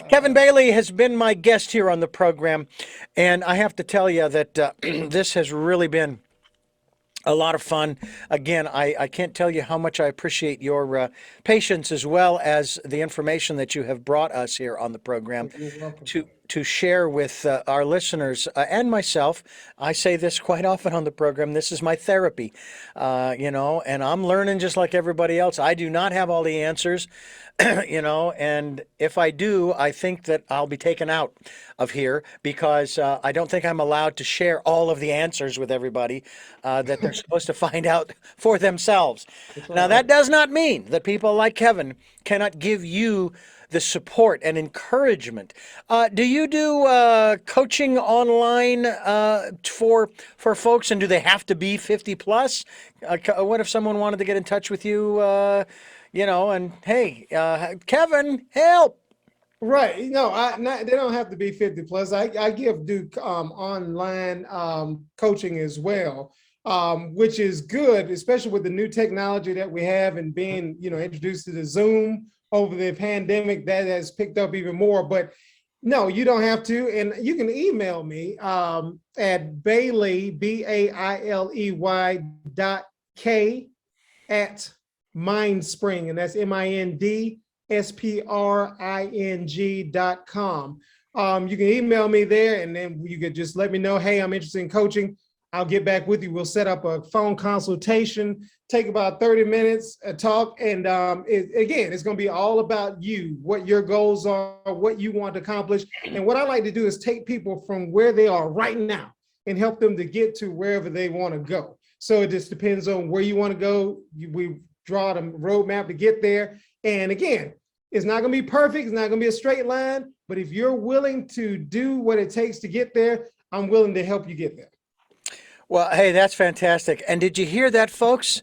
Kevin Bailey has been my guest here on the program, and I have to tell you that this has really been a lot of fun. Again, I can't tell you how much I appreciate your patience, as well as the information that you have brought us here on the program You're welcome. to share with our listeners and myself. I say this quite often on the program. This is my therapy, and I'm learning just like everybody else. I do not have all the answers, and if I do, I think that I'll be taken out of here, because I don't think I'm allowed to share all of the answers with everybody that they're supposed to find out for themselves. Now, that does not mean that people like Kevin cannot give you the support and encouragement. Do you do coaching online for folks, and do they have to be 50 plus? What if someone wanted to get in touch with you, and hey, Kevin, help? Right. No, they don't have to be 50 plus. I do online coaching as well. which is good, especially with the new technology that we have and being, introduced to the Zoom over the pandemic. That has picked up even more. But no, you don't have to. And you can email me at Bailey, BAILEY at Mindspring, and that's MINDSPRING.com. You can email me there, and then you could just let me know, hey, I'm interested in coaching. I'll get back with you. We'll set up a phone consultation, take about 30 minutes, a talk. And again, it's going to be all about you, what your goals are, what you want to accomplish. And what I like to do is take people from where they are right now and help them to get to wherever they want to go. So it just depends on where you want to go. We draw the roadmap to get there. And again, it's not going to be perfect. It's not going to be a straight line. But if you're willing to do what it takes to get there, I'm willing to help you get there. Well, hey, that's fantastic. And did you hear that, folks?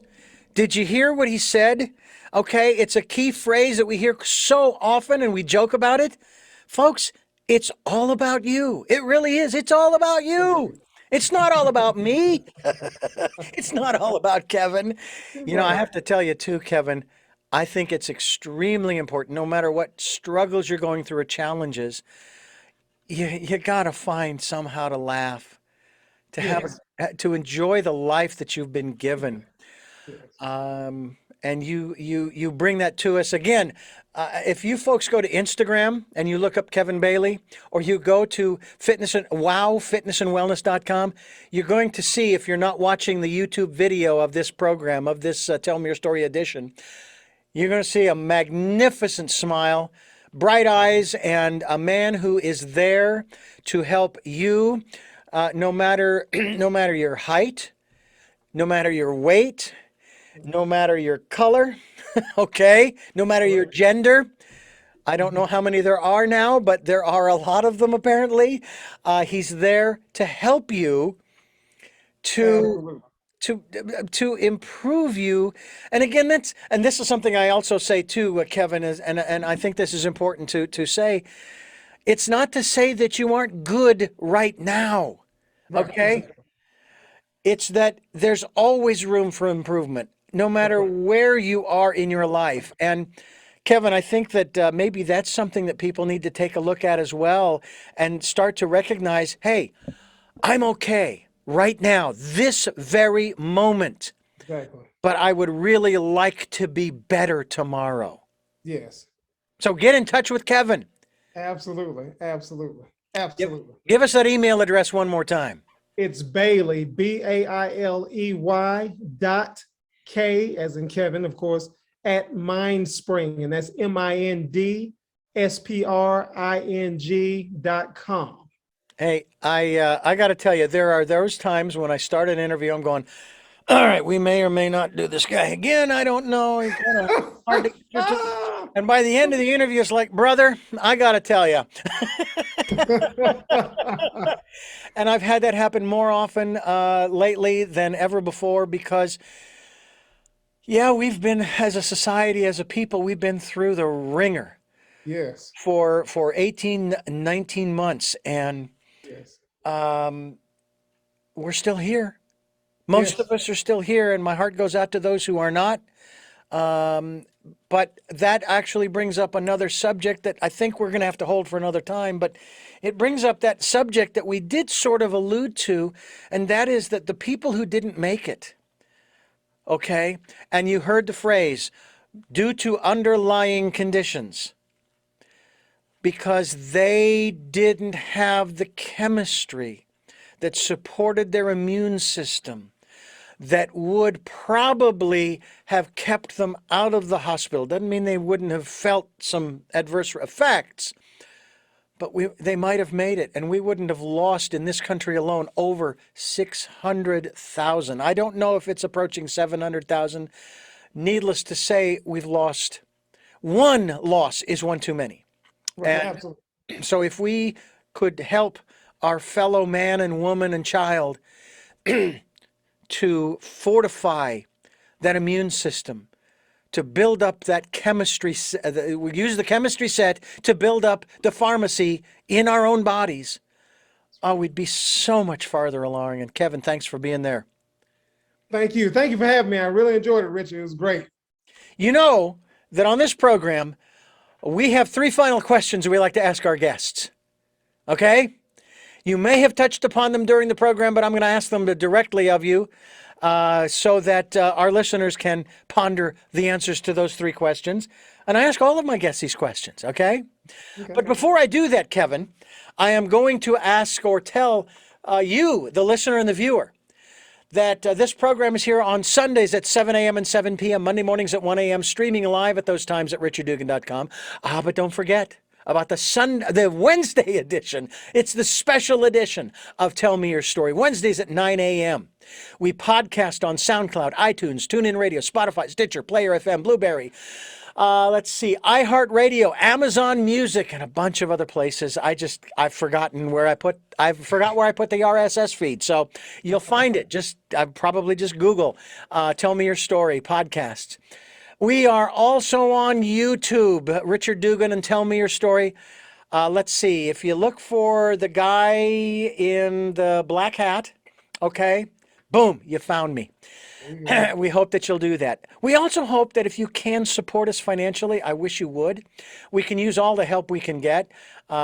Did you hear what he said? Okay, it's a key phrase that we hear so often and we joke about it. Folks, it's all about you. It really is. It's all about you. It's not all about me. It's not all about Kevin. I have to tell you too, Kevin, I think it's extremely important, no matter what struggles you're going through or challenges, you got to find somehow to laugh, to have Yes. to enjoy the life that you've been given. Yes. And you bring that to us again. If you folks go to Instagram and you look up Kevin Bailey, or you go to fitnessandwellness.com, you're going to see, if you're not watching the YouTube video of this program, of this Tell Me Your Story edition, you're going to see a magnificent smile, bright eyes, and a man who is there to help you, no matter no matter your height, no matter your weight, no matter your color, okay, no matter your gender. I don't know how many there are now, but there are a lot of them apparently. He's there to help you to Absolutely. to to improve you. And again, this is something I also say too, Kevin, is, and I think this is important to say. It's not to say that you aren't good right now, Right. okay? Exactly. It's that there's always room for improvement, no matter Right. where you are in your life. And Kevin, I think that maybe that's something that people need to take a look at as well and start to recognize, hey, I'm okay right now, this very moment, Exactly. but I would really like to be better tomorrow. Yes. So get in touch with Kevin. Absolutely. Absolutely. Give, Absolutely. give us that email address one more time. It's Bailey, BAILEY .K, as in Kevin, of course, at Mindspring, and that's MINDSPRING.com. Hey, I got to tell you, there are those times when I start an interview, I'm going, all right, we may or may not do this guy again. I don't know. He's kind of hard to get to. And by the end of the interview, it's like, brother, I got to tell you. And I've had that happen more often lately than ever before because, yeah, we've been, as a society, as a people, we've been through the ringer Yes. for 18, 19 months, and Yes. um, we're still here. Most Yes. of us are still here, and my heart goes out to those who are not. Um, but that actually brings up another subject that I think we're going to have to hold for another time. But it brings up that subject that we did sort of allude to, and that is that the people who didn't make it, okay, and you heard the phrase, due to underlying conditions, because they didn't have the chemistry that supported their immune system, that would probably have kept them out of the hospital. Doesn't mean they wouldn't have felt some adverse effects, but they might have made it, and we wouldn't have lost in this country alone over 600,000. I don't know if it's approaching 700,000. Needless to say, we've lost. One loss is one too many. Right. And Absolutely. so if we could help our fellow man and woman and child to fortify that immune system, to build up that chemistry, we use the chemistry set to build up the pharmacy in our own bodies, oh, we'd be so much farther along. And Kevin, thanks for being there. Thank you. Thank you for having me. I really enjoyed it, Richard. It was great. You know that on this program, we have three final questions we like to ask our guests. Okay? You may have touched upon them during the program, but I'm going to ask them directly of you so that our listeners can ponder the answers to those three questions. And I ask all of my guests these questions, okay? Okay. But before I do that, Kevin, I am going to ask or tell you, the listener and the viewer, that this program is here on Sundays at 7 a.m. and 7 p.m., Monday mornings at 1 a.m., streaming live at those times at richarddugan.com. But don't forget about the Wednesday edition. It's the special edition of Tell Me Your Story, Wednesdays at 9 a.m. We podcast on SoundCloud, iTunes, TuneIn Radio, Spotify, Stitcher, Player FM, Blueberry, let's see, iHeartRadio, Amazon Music, and a bunch of other places. I've forgotten where I forgot where I put the RSS feed. So you'll find it. Probably just Google, Tell Me Your Story podcast. We are also on YouTube, Richard Dugan and Tell Me Your Story. Let's see, if you look for the guy in the black hat, okay, boom, you found me. We hope that you'll do that. We also hope that if you can support us financially, I wish you would. We can use all the help we can get.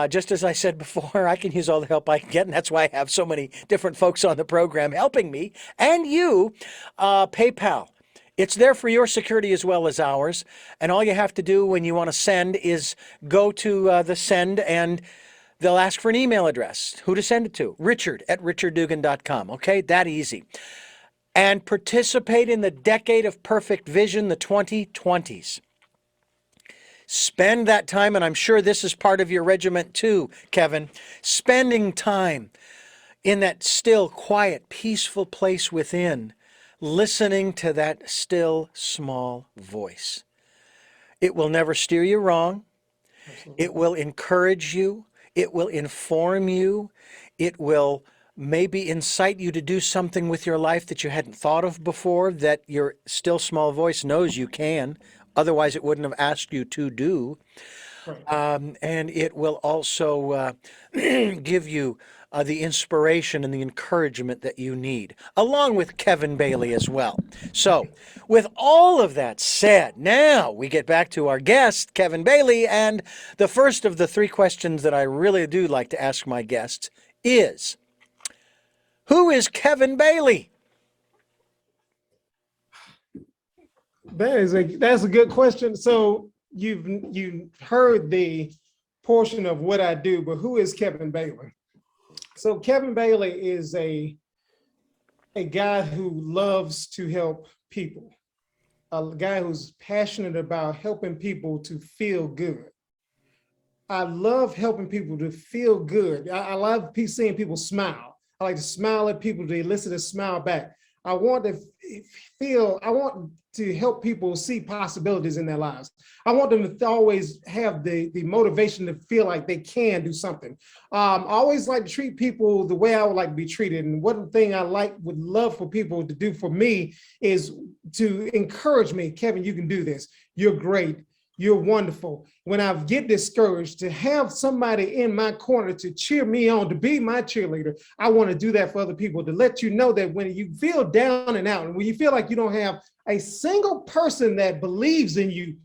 Just as I said before, I can use all the help I can get, and that's why I have so many different folks on the program helping me and you. PayPal. It's there for your security as well as ours. And all you have to do when you want to send is go to the send, and they'll ask for an email address. Who to send it to? richard@richarddugan.com. Okay, that easy. And participate in the Decade of Perfect Vision, the 2020s. Spend that time, and I'm sure this is part of your regiment too, Kevin, spending time in that still, quiet, peaceful place within, listening to that still, small voice. It will never steer you wrong. Absolutely. It will encourage you. It will inform you. It will maybe incite you to do something with your life that you hadn't thought of before, that your still small voice knows you can. Otherwise, it wouldn't have asked you to do. Right. And it will also give you the inspiration and the encouragement that you need, along with Kevin Bailey as well. So, with all of that said, now we get back to our guest, Kevin Bailey. And the first of the three questions that I really do like to ask my guests is, who is Kevin Bailey? That's a good question. So you've heard the portion of what I do, but who is Kevin Bailey? So Kevin Bailey is a guy who loves to help people, a guy who's passionate about helping people to feel good. I love helping people to feel good. I love seeing people smile. I like to smile at people to elicit a smile back. I want to I want to help people see possibilities in their lives. I want them to always have the motivation to feel like they can do something. I always like to treat people the way I would like to be treated. And one thing I would love for people to do for me is to encourage me. Kevin, you can do this. You're great. You're wonderful. When I get discouraged, to have somebody in my corner to cheer me on, to be my cheerleader, I want to do that for other people, to let you know that when you feel down and out, and when you feel like you don't have a single person that believes in you,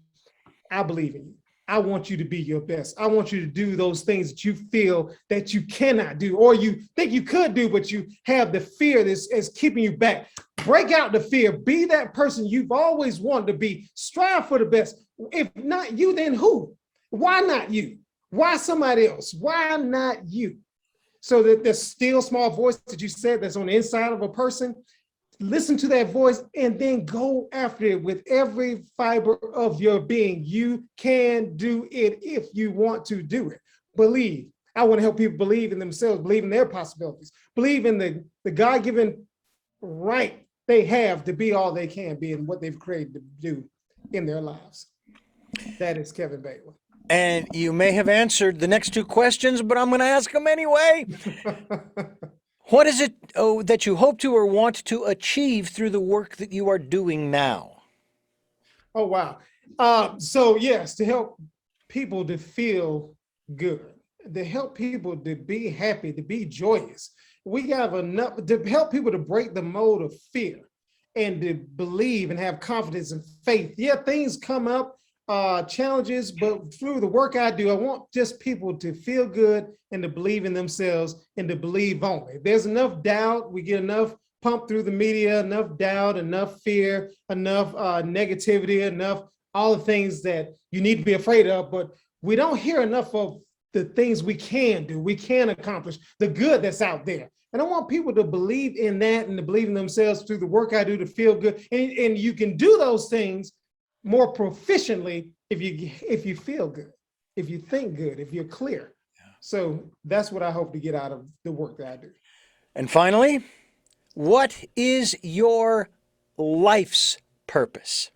I believe in you. I want you to be your best. I want you to do those things that you feel that you cannot do, or you think you could do, but you have the fear that's keeping you back. Break out the fear. Be that person you've always wanted to be. Strive for the best. If not you, then who? Why not you? Why somebody else? Why not you? So that the still small voice that you said that's on the inside of a person, listen to that voice and then go after it with every fiber of your being. You can do it if you want to do it. Believe. I want to help people believe in themselves, believe in their possibilities, believe in the God-given right they have to be all they can be and what they've created to do in their lives. That is Kevin Bailey. And you may have answered the next two questions, but I'm going to ask them anyway. What is it that you hope to or want to achieve through the work that you are doing now? Oh, wow. So yes, to help people to feel good, to help people to be happy, to be joyous. We have enough to help people to break the mold of fear and to believe and have confidence and faith. Yeah, things come up, challenges, but through the work I do, I want just people to feel good and to believe in themselves and to believe only. If there's enough doubt, we get enough pumped through the media, enough doubt, enough fear, enough negativity, enough all the things that you need to be afraid of, but we don't hear enough of the things we can do, we can accomplish, the good that's out there. And I want people to believe in that and to believe in themselves through the work I do to feel good. And you can do those things more proficiently if you feel good, if you think good, if you're clear. So that's what I hope to get out of the work that I do. And finally, what is your life's purpose?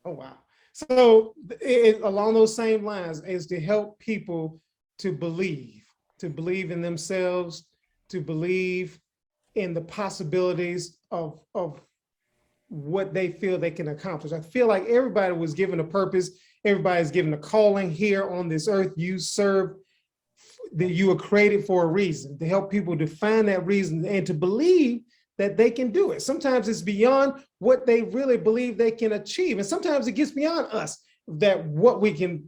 Oh, wow. So along those same lines is to help people to believe in themselves, to believe in the possibilities of what they feel they can accomplish. I feel like everybody was given a purpose. Everybody's given a calling here on this earth. You serve, that you were created for a reason, to help people define that reason and to believe that they can do it. Sometimes it's beyond what they really believe they can achieve. And sometimes it gets beyond us, that what we can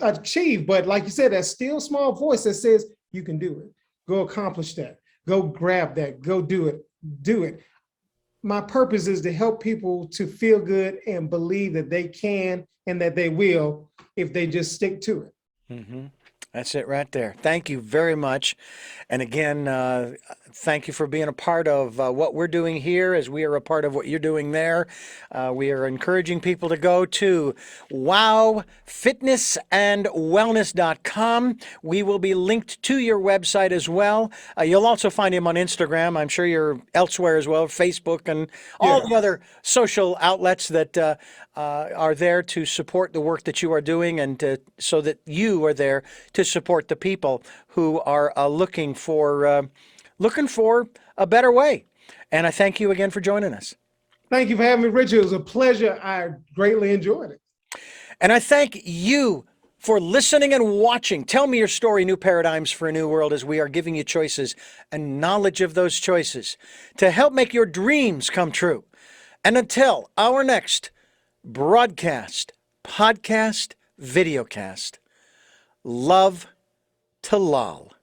achieve. But like you said, that still small voice that says, you can do it. Go accomplish that. Go grab that. Go do it. Do it. My purpose is to help people to feel good and believe that they can and that they will if they just stick to it. Mm-hmm. That's it right there. Thank you very much. And again, thank you for being a part of what we're doing here as we are a part of what you're doing there. We are encouraging people to go to wowfitnessandwellness.com. We will be linked to your website as well. You'll also find him on Instagram. I'm sure you're elsewhere as well, Facebook and all the other social outlets that are there to support the work that you are doing and so that you are there to support the people who are looking for a better way. And I thank you again for joining us. Thank you for having me, Richard. It was a pleasure. I greatly enjoyed it. And I thank you for listening and watching. Tell me your story, New Paradigms for a New World, as we are giving you choices and knowledge of those choices to help make your dreams come true. And until our next broadcast, podcast, videocast, love to lol.